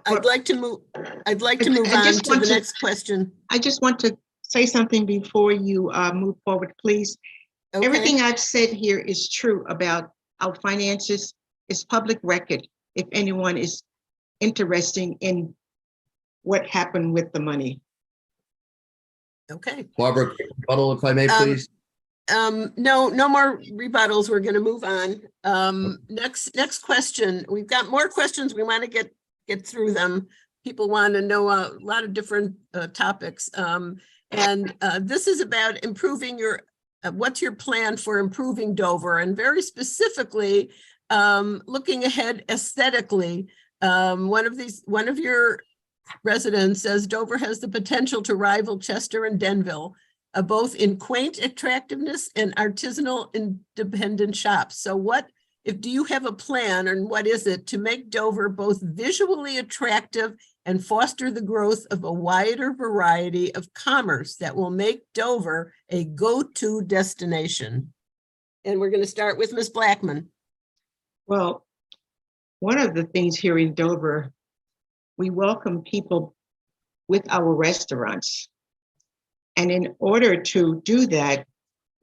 I'd like to move on to the next question. I just want to say something before you move forward, please. Okay. Everything I've said here is true about our finances. It's public record if anyone is interested in what happened with the money. Okay. Barbara, quick rebuttal, if I may, please. No more rebuttals. We're going to move on. Next question. We've got more questions. We want to get through them. People want to know a lot of different topics. And this is about improving what's your plan for improving Dover? And very specifically, looking ahead aesthetically, one of your residents says Dover has the potential to rival Chester and Denville, both in quaint attractiveness and artisanal independent shops. So do you have a plan, and what is it to make Dover both visually attractive and foster the growth of a wider variety of commerce that will make Dover a go-to destination? And we're going to start with Ms. Blackman. Well, one of the things here in Dover, we welcome people with our restaurants. And in order to do that,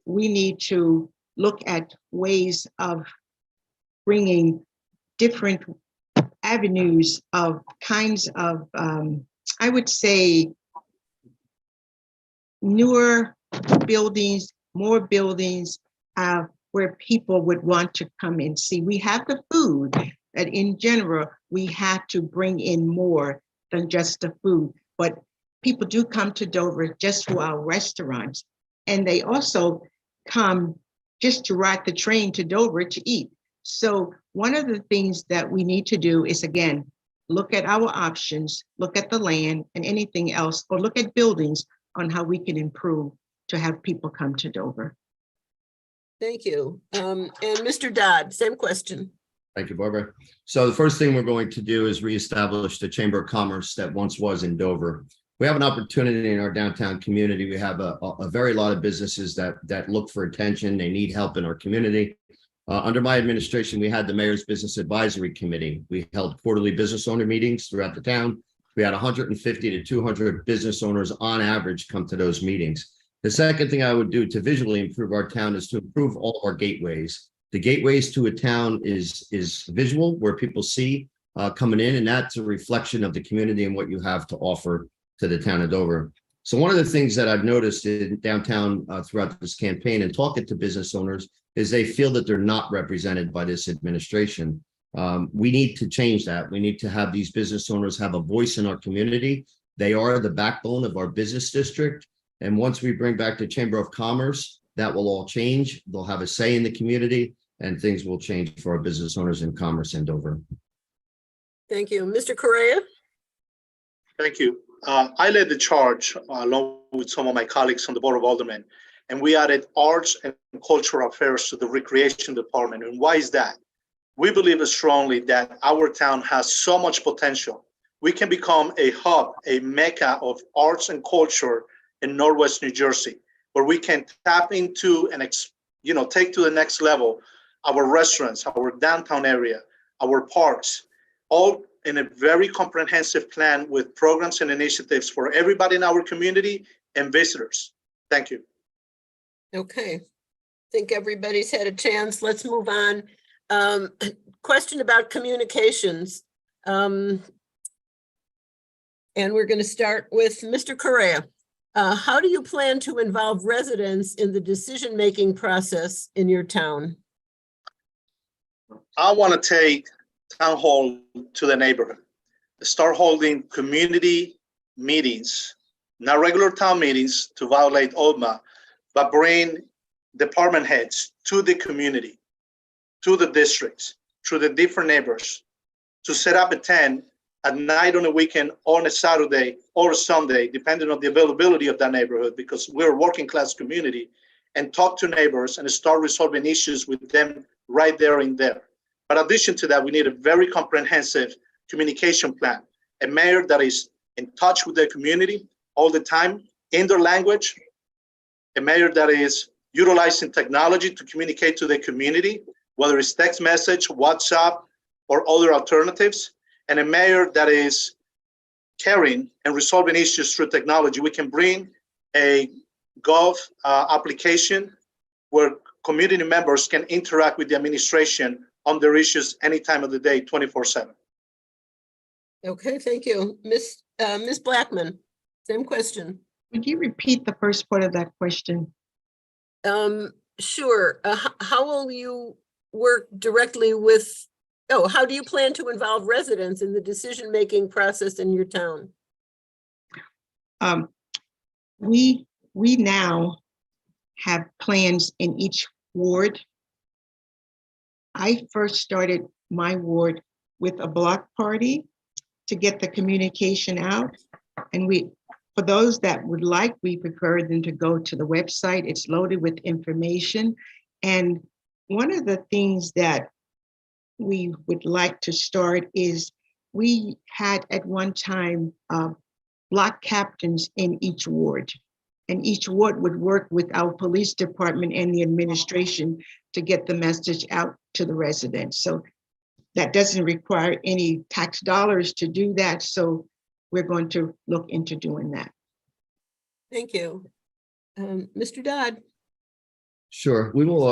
we need to look at ways of bringing different avenues of kinds of, I would say, newer buildings, more buildings where people would want to come and see. We have the food, and in general, we have to bring in more than just the food. But people do come to Dover just for our restaurants. And they also come just to ride the train to Dover to eat. So one of the things that we need to do is, again, look at our options, look at the land and anything else, or look at buildings on how we can improve to have people come to Dover. Thank you. And Mr. Dodd, same question. Thank you, Barbara. So the first thing we're going to do is reestablish the Chamber of Commerce that once was in Dover. We have an opportunity in our downtown community. We have a very lot of businesses that look for attention. They need help in our community. Under my administration, we had the Mayor's Business Advisory Committee. We held quarterly business owner meetings throughout the town. We had 150 to 200 business owners on average come to those meetings. The second thing I would do to visually improve our town is to improve all of our gateways. The gateways to a town is visual, where people see coming in, and that's a reflection of the community and what you have to offer to the town of Dover. So one of the things that I've noticed in downtown throughout this campaign and talking to business owners is they feel that they're not represented by this administration. We need to change that. We need to have these business owners have a voice in our community. They are the backbone of our business district. And once we bring back the Chamber of Commerce, that will all change. They'll have a say in the community, and things will change for our business owners in commerce in Dover. Thank you. Mr. Correa? Thank you. I led the charge along with some of my colleagues on the Board of Aldermen, and we added arts and cultural affairs to the recreation department. And why is that? We believe strongly that our town has so much potential. We can become a hub, a mecca of arts and culture in Northwest New Jersey, where we can tap into and take to the next level our restaurants, our downtown area, our parks, all in a very comprehensive plan with programs and initiatives for everybody in our community and visitors. Thank you. Okay. Think everybody's had a chance. Let's move on. Question about communications. And we're going to start with Mr. Correa. How do you plan to involve residents in the decision-making process in your town? I want to take town hall to the neighborhood, start holding community meetings, not regular town meetings to violate ODMA, but bring department heads to the community, to the districts, to the different neighbors, to set up a tent at night, on a weekend, on a Saturday or a Sunday, depending on the availability of that neighborhood, because we're a working class community, and talk to neighbors and start resolving issues with them right there and there. But in addition to that, we need a very comprehensive communication plan, a mayor that is in touch with their community all the time in their language, a mayor that is utilizing technology to communicate to the community, whether it's text message, WhatsApp, or other alternatives, and a mayor that is caring and resolving issues through technology. We can bring a Gov application where community members can interact with the administration on their issues any time of the day, 24/7. Okay, thank you. Ms. Blackman, same question. Would you repeat the first part of that question? Sure. How will you work directly with, how do you plan to involve residents in the decision-making process in your town? We now have plans in each ward. I first started my ward with a block party to get the communication out. And for those that would like, we prefer them to go to the website. It's loaded with information. And one of the things that we would like to start is we had at one time block captains in each ward. And each ward would work with our police department and the administration to get the message out to the residents. So that doesn't require any tax dollars to do that. So we're going to look into doing that. Thank you. Mr. Dodd. Sure. We will,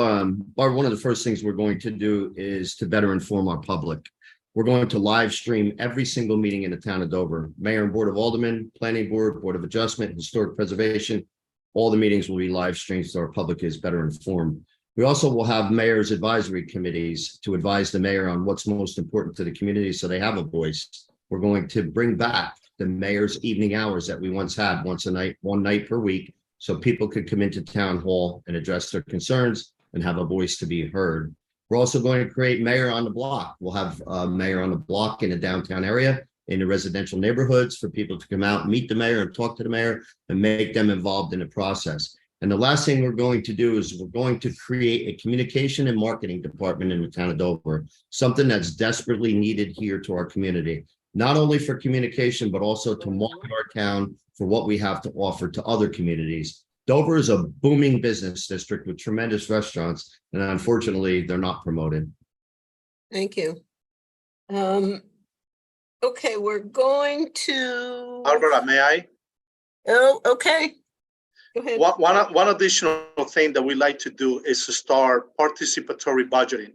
one of the first things we're going to do is to better inform our public. We're going to live stream every single meeting in the town of Dover. Mayor and Board of Aldermen, Planning Board, Board of Adjustment, Historic Preservation. All the meetings will be live streamed so our public is better informed. We also will have mayor's advisory committees to advise the mayor on what's most important to the community so they have a voice. We're going to bring back the mayor's evening hours that we once had, one night per week, so people could come into town hall and address their concerns and have a voice to be heard. We're also going to create Mayor on the Block. We'll have a Mayor on the Block in the downtown area, in the residential neighborhoods, for people to come out, meet the mayor and talk to the mayor and make them involved in the process. And the last thing we're going to do is we're going to create a communication and marketing department in the town of Dover, something that's desperately needed here to our community, not only for communication, but also to market our town for what we have to offer to other communities. Dover is a booming business district with tremendous restaurants, and unfortunately, they're not promoted. Thank you. Okay, we're going to. Barbara, may I? Oh, okay. Go ahead. One additional thing that we like to do is to start participatory budgeting.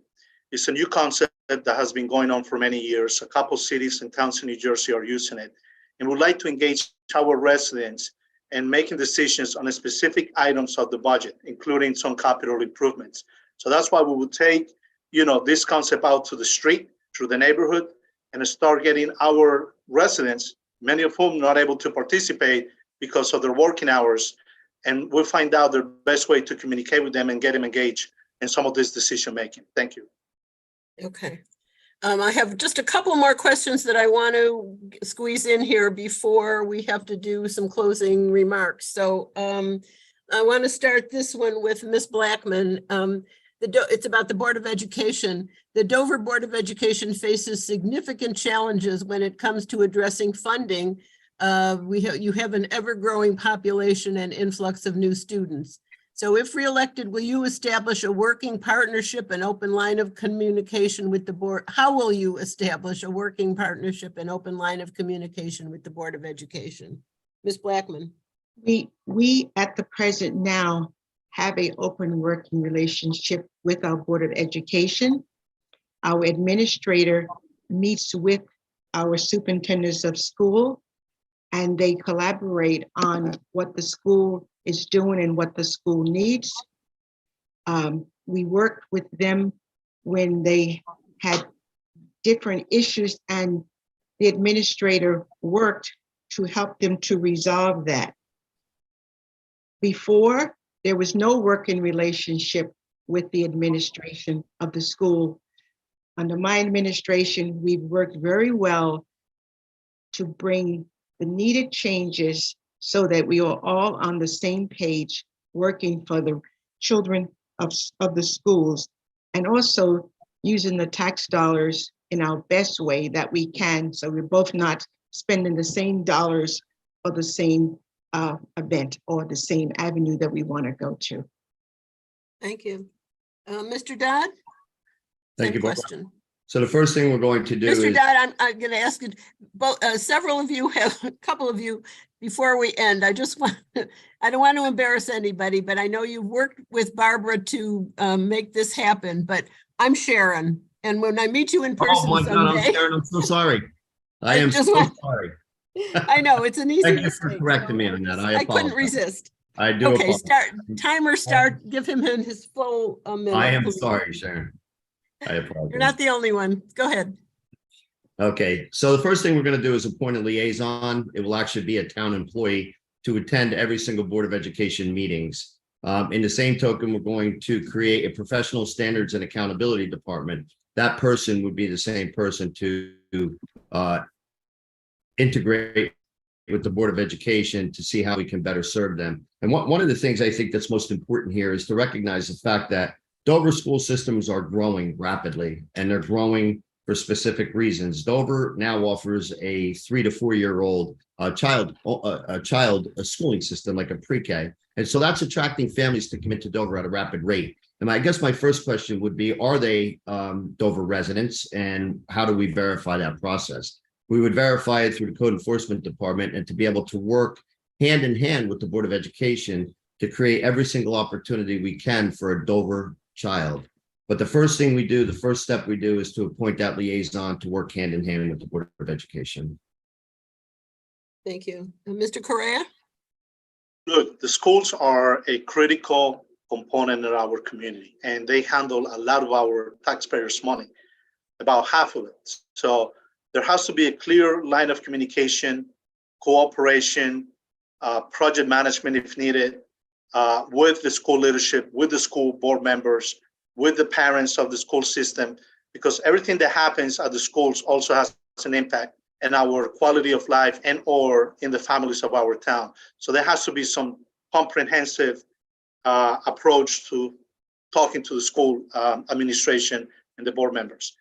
It's a new concept that has been going on for many years. A couple cities and towns in New Jersey are using it. And we'd like to engage our residents in making decisions on specific items of the budget, including some capital improvements. So that's why we will take, this concept out to the street, through the neighborhood, and start getting our residents, many of whom not able to participate because of their working hours, and we'll find out the best way to communicate with them and get them engaged in some of this decision making. Thank you. Okay. I have just a couple more questions that I want to squeeze in here before we have to do some closing remarks. So I want to start this one with Ms. Blackman. It's about the Board of Education. The Dover Board of Education faces significant challenges when it comes to addressing funding. You have an ever-growing population and influx of new students. So if reelected, will you establish a working partnership and open line of communication with the board? How will you establish a working partnership and open line of communication with the Board of Education? Ms. Blackman? We at the present now have an open working relationship with our Board of Education. Our administrator meets with our superintendents of school, and they collaborate on what the school is doing and what the school needs. We worked with them when they had different issues, and the administrator worked to help them to resolve that. Before, there was no working relationship with the administration of the school. Under my administration, we've worked very well to bring the needed changes so that we are all on the same page, working for the children of the schools, and also using the tax dollars in our best way that we can, so we're both not spending the same dollars for the same event or the same avenue that we want to go to. Thank you. Mr. Dodd? Thank Same you, Barbara. question. So the first thing we're going to do Mr. is, Dodd, I'm going to ask you, both, several of you have, a couple of you, before we end, I just want, I don't want to embarrass anybody, but I know you've worked with Barbara to make this happen, but I'm Sharon. And when I meet you in person oh my God, I'm someday, Sharon, I'm so sorry. I I am just so want- sorry. I know, it's an easy Thank you mistake. for correcting so me on that. I I couldn't apologize. resist. I do Okay, apologize. timer start, give him his full minute. I am please. sorry, Sharon. I You're apologize. not the only one. Go ahead. Okay, so the first thing we're going to do is appoint a liaison. It will actually be a town employee to attend every single Board of Education meetings. In the same token, we're going to create a professional standards and accountability department. That person would be the same person to integrate with the Board of Education to see how we can better serve them. And one of the things I think that's most important here is to recognize the fact that Dover school systems are growing rapidly, and they're growing for specific reasons. Dover now offers a 3 to 4 year old a schooling system like a pre-K. And so that's attracting families to come into Dover at a rapid rate. And I guess my first question would be, are they Dover residents, and how do we verify that process? We would verify it through the code enforcement department, and to be able to work hand in hand with the Board of Education to create every single opportunity we can for a Dover child. But the first thing we do, the first step we do, is to appoint that liaison to work hand in hand with the Board of Education. Thank you. Mr. Correa? Look, the schools are a critical component in our community, and they handle a lot of our taxpayers' money, about half of it. So there has to be a clear line of communication, cooperation, project management if needed, with the school leadership, with the school board members, with the parents of the school system, because everything that happens at the schools also has an impact in our quality of life and or in the families of our town. So there has to be some comprehensive approach to talking to the school administration and the board members.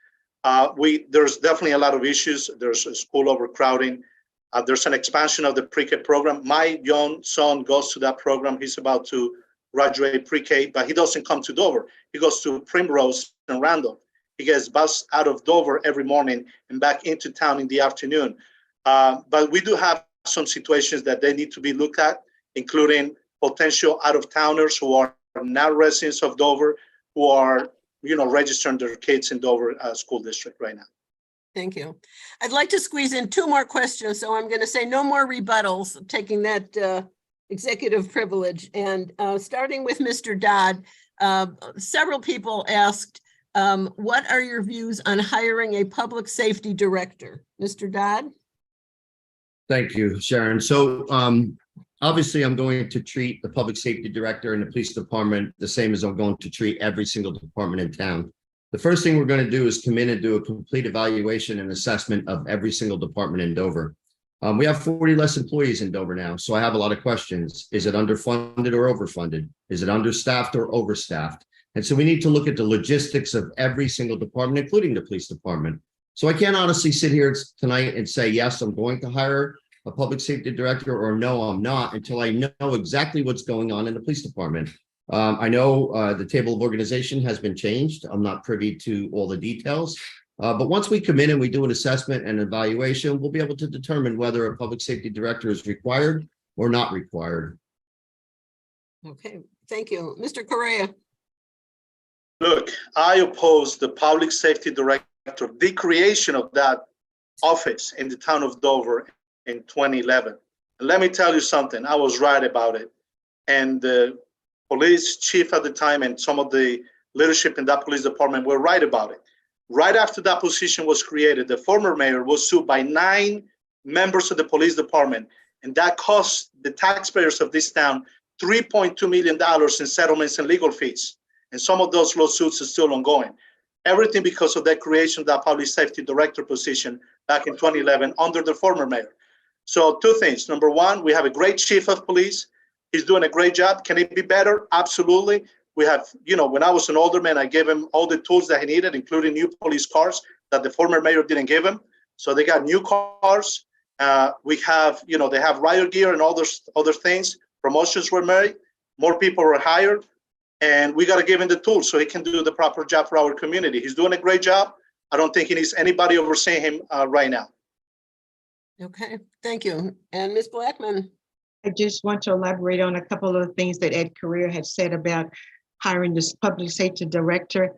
There's definitely a lot of issues. There's a school overcrowding. There's an expansion of the pre-K program. My young son goes to that program. He's about to graduate pre-K, but he doesn't come to Dover. He goes to Primrose and Randolph. He gets bused out of Dover every morning and back into town in the afternoon. But we do have some situations that they need to be looked at, including potential out-of-towners who are not residents of Dover, who are registering their kids in Dover school district right now. Thank you. I'd like to squeeze in 2 more questions, so I'm going to say no more rebuttals, taking that executive privilege. And starting with Mr. Dodd, several people asked, what are your views on hiring a public safety director? Mr. Dodd? Thank you, Sharon. So obviously, I'm going to treat the public safety director and the police department the same as I'm going to treat every single department in town. The first thing we're going to do is come in and do a complete evaluation and assessment of every single department in Dover. We have 40 less employees in Dover now, so I have a lot of questions. Is it underfunded or overfunded? Is it understaffed or overstaffed? And so we need to look at the logistics of every single department, including the police department. So I can't honestly sit here tonight and say, yes, I'm going to hire a public safety director, or no, I'm not, until I know exactly what's going on in the police department. I know the table of organization has been changed. I'm not privy to all the details. But once we come in and we do an assessment and evaluation, we'll be able to determine whether a public safety director is required or not required. Okay, thank you. Mr. Correa. Look, I oppose the public safety director, the creation of that office in the town of Dover in 2011. And let me tell you something, I was right about it. And the police chief at the time and some of the leadership in that police department were right about it. Right after that position was created, the former mayor was sued by 9 members of the police department. And that cost the taxpayers of this town $3.2 million in settlements and legal fees. And some of those lawsuits are still ongoing. Everything because of the creation of that public safety director position back in 2011 under the former mayor. So 2 things. Number 1, we have a great chief of police. He's doing a great job. Can it be better? Absolutely. We have, when I was an alderman, I gave him all the tools that he needed, including new police cars that the former mayor didn't give him. So they got new cars. We have, they have riot gear and all those other things. Promotions were made. More people were hired. And we got to give him the tools so he can do the proper job for our community. He's doing a great job. I don't think he needs anybody overseeing him right now. Okay, thank you. And Ms. Blackman. I just want to elaborate on a couple of things that Ed Correa had said about hiring this public safety director.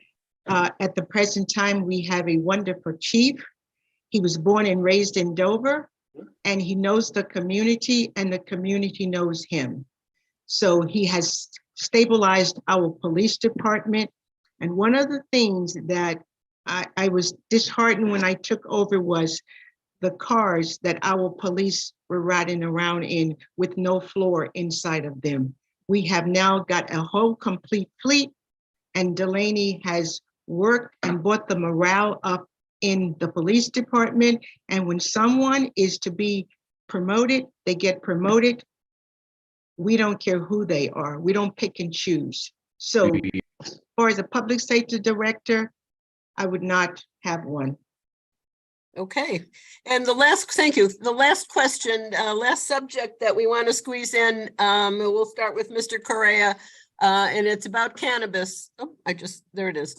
At the present time, we have a wonderful chief. He was born and raised in Dover, and he knows the community, and the community knows him. So he has stabilized our police department. And one of the things that I was disheartened when I took over was the cars that our police were riding around in with no floor inside of them. We have now got a whole complete fleet, and Delaney has worked and brought the morale up in the police department. And when someone is to be promoted, they get promoted. We don't care who they are. We don't pick and choose. So as far as a public safety director, I would not have one. Okay, and thank you. The last question, last subject that we want to squeeze in, we'll start with Mr. Correa, and it's about cannabis. Oh, there it is.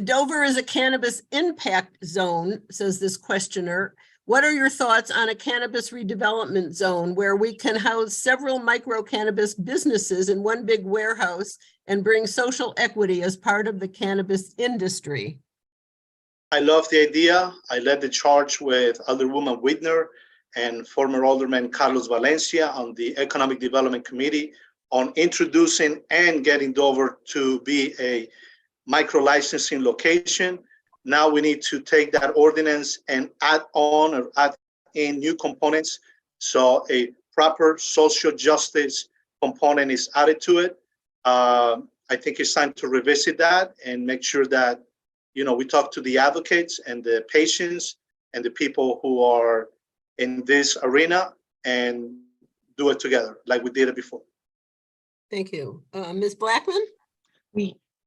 Dover is a cannabis impact zone, says this questioner. What are your thoughts on a cannabis redevelopment zone where we can house several micro cannabis businesses in one big warehouse and bring social equity as part of the cannabis industry? I love the idea. I led the charge with Alderwoman Whitner and former Alderman Carlos Valencia on the Economic Development Committee on introducing and getting Dover to be a micro licensing location. Now we need to take that ordinance and add in new components. So a proper social justice component is added to it. I think it's time to revisit that and make sure that we talk to the advocates and the patients and the people who are in this arena and do it together like we did it before. Thank you. Ms. Blackman?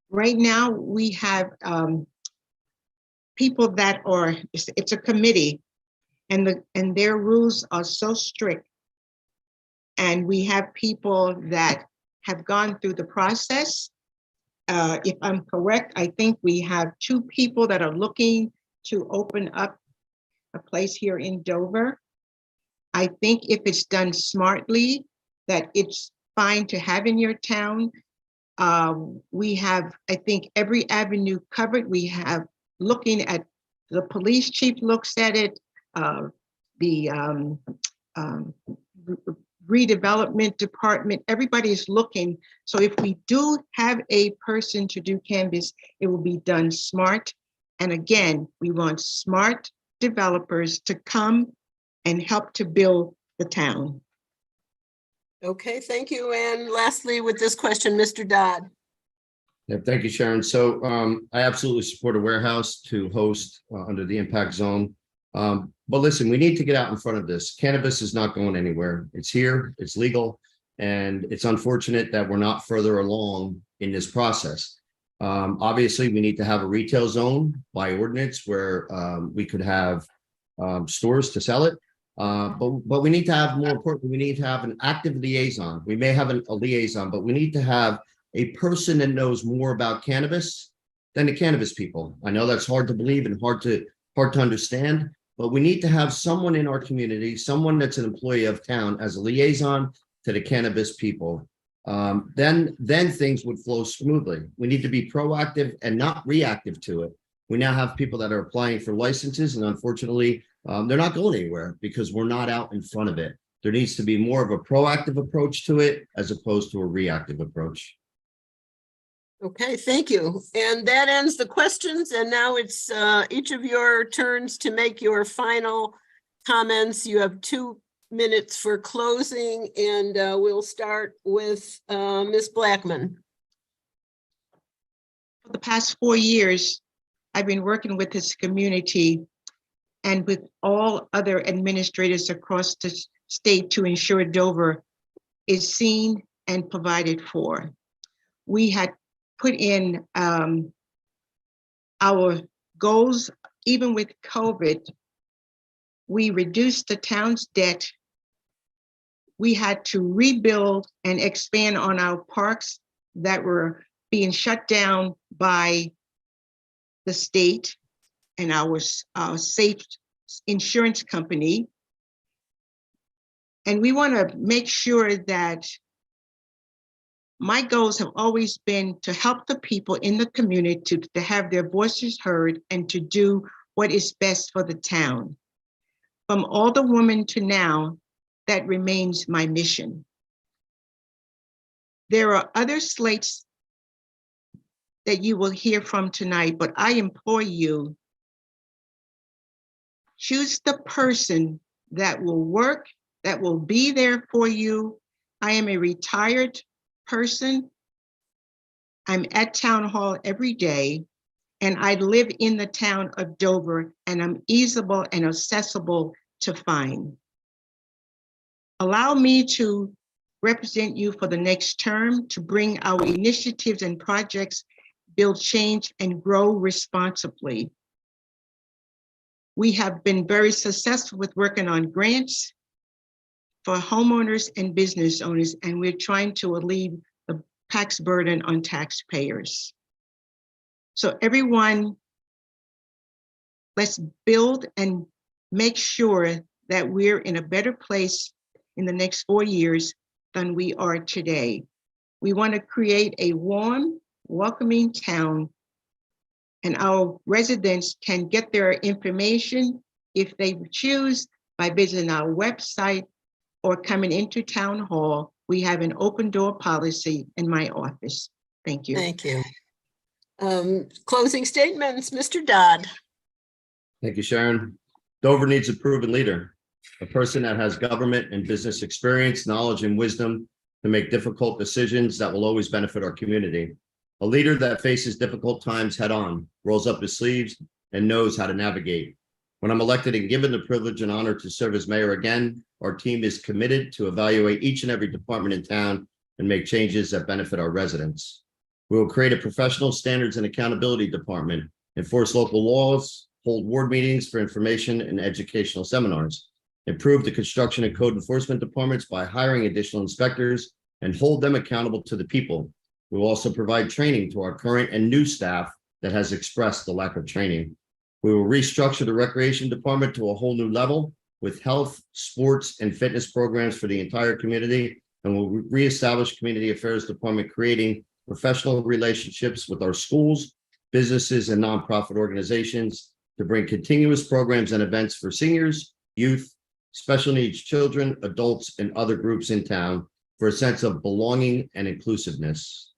Right now, we have people that it's a committee, and their rules are so strict. And we have people that have gone through the process. If I'm correct, I think we have 2 people that are looking to open up a place here in Dover. I think if it's done smartly, that it's fine to have in your town. We have, I think, every avenue covered. We have looking at, the police chief looks at it, the redevelopment department, everybody's looking. So if we do have a person to do canvas, it will be done smart. And again, we want smart developers to come and help to build the town. Okay, thank you. And lastly, with this question, Mr. Dodd. Yeah, thank you, Sharon. So I absolutely support a warehouse to host under the impact zone. But listen, we need to get out in front of this. Cannabis is not going anywhere. It's here, it's legal, and it's unfortunate that we're not further along in this process. Obviously, we need to have a retail zone by ordinance where we could have stores to sell it. But we need to have, more importantly, we need to have an active liaison. We may have a liaison, but we need to have a person that knows more about cannabis than the cannabis people. I know that's hard to believe and hard to understand, but we need to have someone in our community, someone that's an employee of town as a liaison to the cannabis people. Then things would flow smoothly. We need to be proactive and not reactive to it. We now have people that are applying for licenses, and unfortunately, they're not going anywhere because we're not out in front of it. There needs to be more of a proactive approach to it as opposed to a reactive approach. Okay, thank you. And that ends the questions. And now it's each of your turns to make your final comments. You have 2 minutes for closing, and we'll start with Ms. Blackman. For the past 4 years, I've been working with this community and with all other administrators across the state to ensure Dover is seen and provided for. We had put in our goals. Even with COVID, we reduced the town's debt. We had to rebuild and expand on our parks that were being shut down by the state and our safe insurance company. And we want to make sure that my goals have always been to help the people in the community to have their voices heard and to do what is best for the town. From all the women to now, that remains my mission. There are other slates that you will hear from tonight, but I implore you, choose the person that will work, that will be there for you. I am a retired person. I'm at town hall every day, and I live in the town of Dover, and I'm easable and accessible to find. Allow me to represent you for the next term, to bring our initiatives and projects, build change, and grow responsibly. We have been very successful with working on grants for homeowners and business owners, and we're trying to alleviate the tax burden on taxpayers. So everyone, let's build and make sure that we're in a better place in the next 4 years than we are today. We want to create a warm, welcoming town, and our residents can get their information if they choose by visiting our website or coming into town hall. We have an open door policy in my office. Thank you. Thank you. Closing statements, Mr. Dodd. Thank you, Sharon. Dover needs a proven leader, a person that has government and business experience, knowledge, and wisdom to make difficult decisions that will always benefit our community. A leader that faces difficult times head on, rolls up his sleeves, and knows how to navigate. When I'm elected and given the privilege and honor to serve as mayor again, our team is committed to evaluate each and every department in town and make changes that benefit our residents. We will create a professional standards and accountability department, enforce local laws, hold ward meetings for information and educational seminars, improve the construction and code enforcement departments by hiring additional inspectors and hold them accountable to the people. We will also provide training to our current and new staff that has expressed the lack of training. We will restructure the recreation department to a whole new level with health, sports, and fitness programs for the entire community, and we'll reestablish community affairs department, creating professional relationships with our schools, businesses, and nonprofit organizations to bring continuous programs and events for seniors, youth, special needs children, adults, and other groups in town for a sense of belonging and inclusiveness.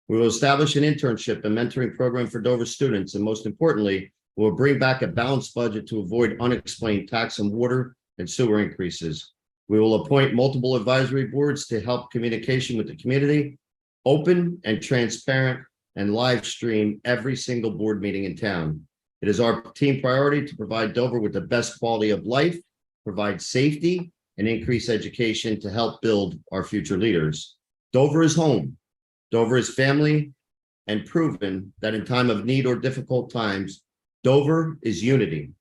We will establish an internship and mentoring program for Dover students, and most importantly, we'll bring back a balanced budget to avoid unexplained tax and water and sewer increases. We will appoint multiple advisory boards to help communication with the community, open and transparent, and live stream every single board meeting in town. It is our team priority to provide Dover with the best quality of life, provide safety, and increase education to help build our future leaders. Dover is home. Dover is family, and proven that in time of need or difficult times, Dover is unity.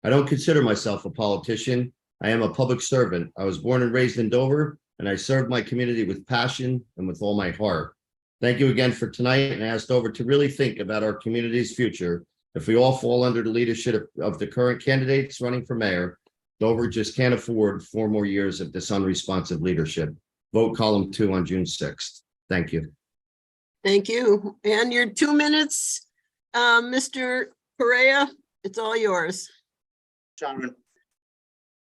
I don't consider myself a politician, I am a public servant. I was born and raised in Dover, and I serve my community with passion and with all my heart. Thank you again for tonight, and I ask Dover to really think about our community's future. If we all fall under the leadership of the current candidates running for mayor, Dover just can't afford 4 more years of this unresponsive leadership. Vote column 2 on June 6th. Thank you. Thank you. And your 2 minutes, Mr. Correa, it's all yours. Sharon,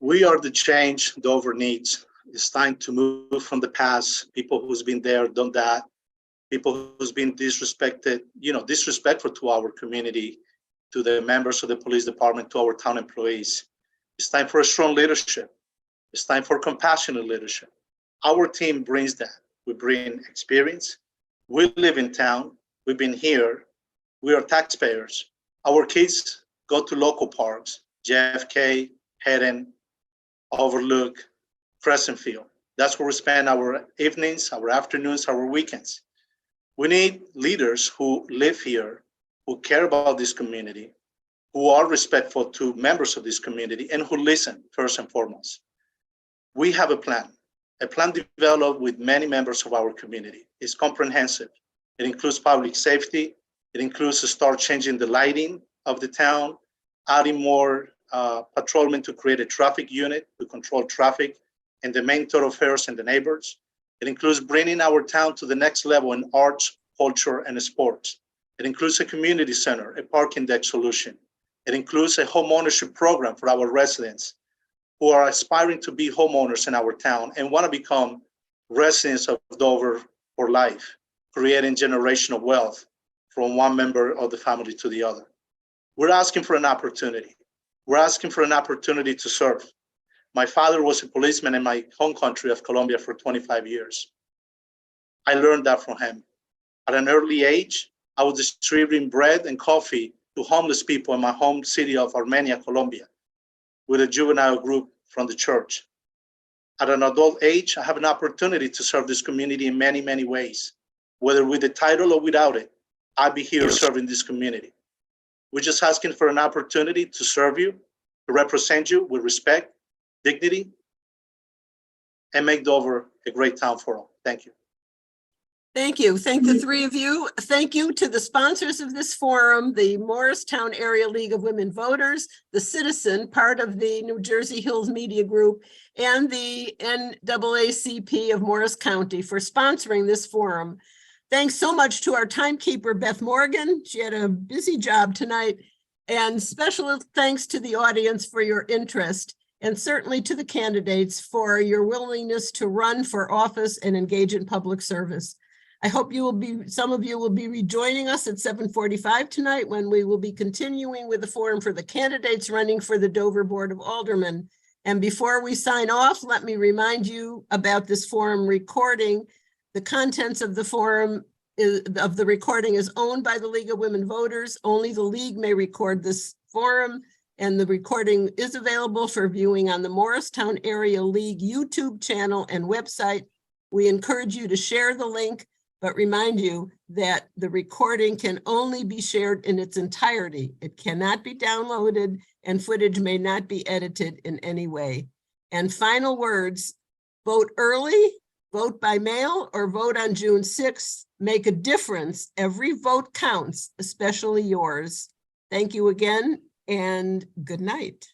we are the change Dover needs. It's time to move from the past. People who's been there, done that. People who's been disrespected, disrespectful to our community, to the members of the police department, to our town employees. It's time for a strong leadership. It's time for compassionate leadership. Our team brings that. We bring experience. We live in town. We've been here. We are taxpayers. Our kids go to local parks, JFK, Hayden, Overlook, Crescent Field. That's where we spend our evenings, our afternoons, our weekends. We need leaders who live here, who care about this community, who are respectful to members of this community, and who listen first and foremost. We have a plan developed with many members of our community. It's comprehensive. It includes public safety. It includes start changing the lighting of the town, adding more patrolmen to create a traffic unit to control traffic and the main thoroughfares and the neighbors. It includes bringing our town to the next level in arts, culture, and sports. It includes a community center, a parking deck solution. It includes a home ownership program for our residents who are aspiring to be homeowners in our town and want to become residents of Dover for life, creating generational wealth from one member of the family to the other. We're asking for an opportunity. We're asking for an opportunity to serve. My father was a policeman in my home country of Colombia for 25 years. I learned that from him. At an early age, I was distributing bread and coffee to homeless people in my home city of Armenia, Colombia, with a juvenile group from the church. At an adult age, I have an opportunity to serve this community in many, many ways. Whether with the title or without it, I'll be here serving this community. We're just asking for an opportunity to serve you, to represent you with respect, dignity, and make Dover a great town for all. Thank you. Thank you. Thank the 3 of you. Thank you to the sponsors of this forum, the Morristown Area League of Women Voters, the Citizen, part of the New Jersey Hills Media Group, and the NAACP of Morris County for sponsoring this forum. Thanks so much to our timekeeper, Beth Morgan. She had a busy job tonight. And special thanks to the audience for your interest, and certainly to the candidates for your willingness to run for office and engage in public service. I hope some of you will be rejoining us at 7:45 tonight when we will be continuing with the forum for the candidates running for the Dover Board of Aldermen. And before we sign off, let me remind you about this forum recording. The contents of the forum of the recording is owned by the League of Women Voters. Only the League may record this forum, and the recording is available for viewing on the Morristown Area League YouTube channel and website. We encourage you to share the link, but remind you that the recording can only be shared in its entirety. It cannot be downloaded, and footage may not be edited in any way. And final words, vote early, vote by mail, or vote on June 6th. Make a difference. Every vote counts, especially yours. Thank you again, and good night.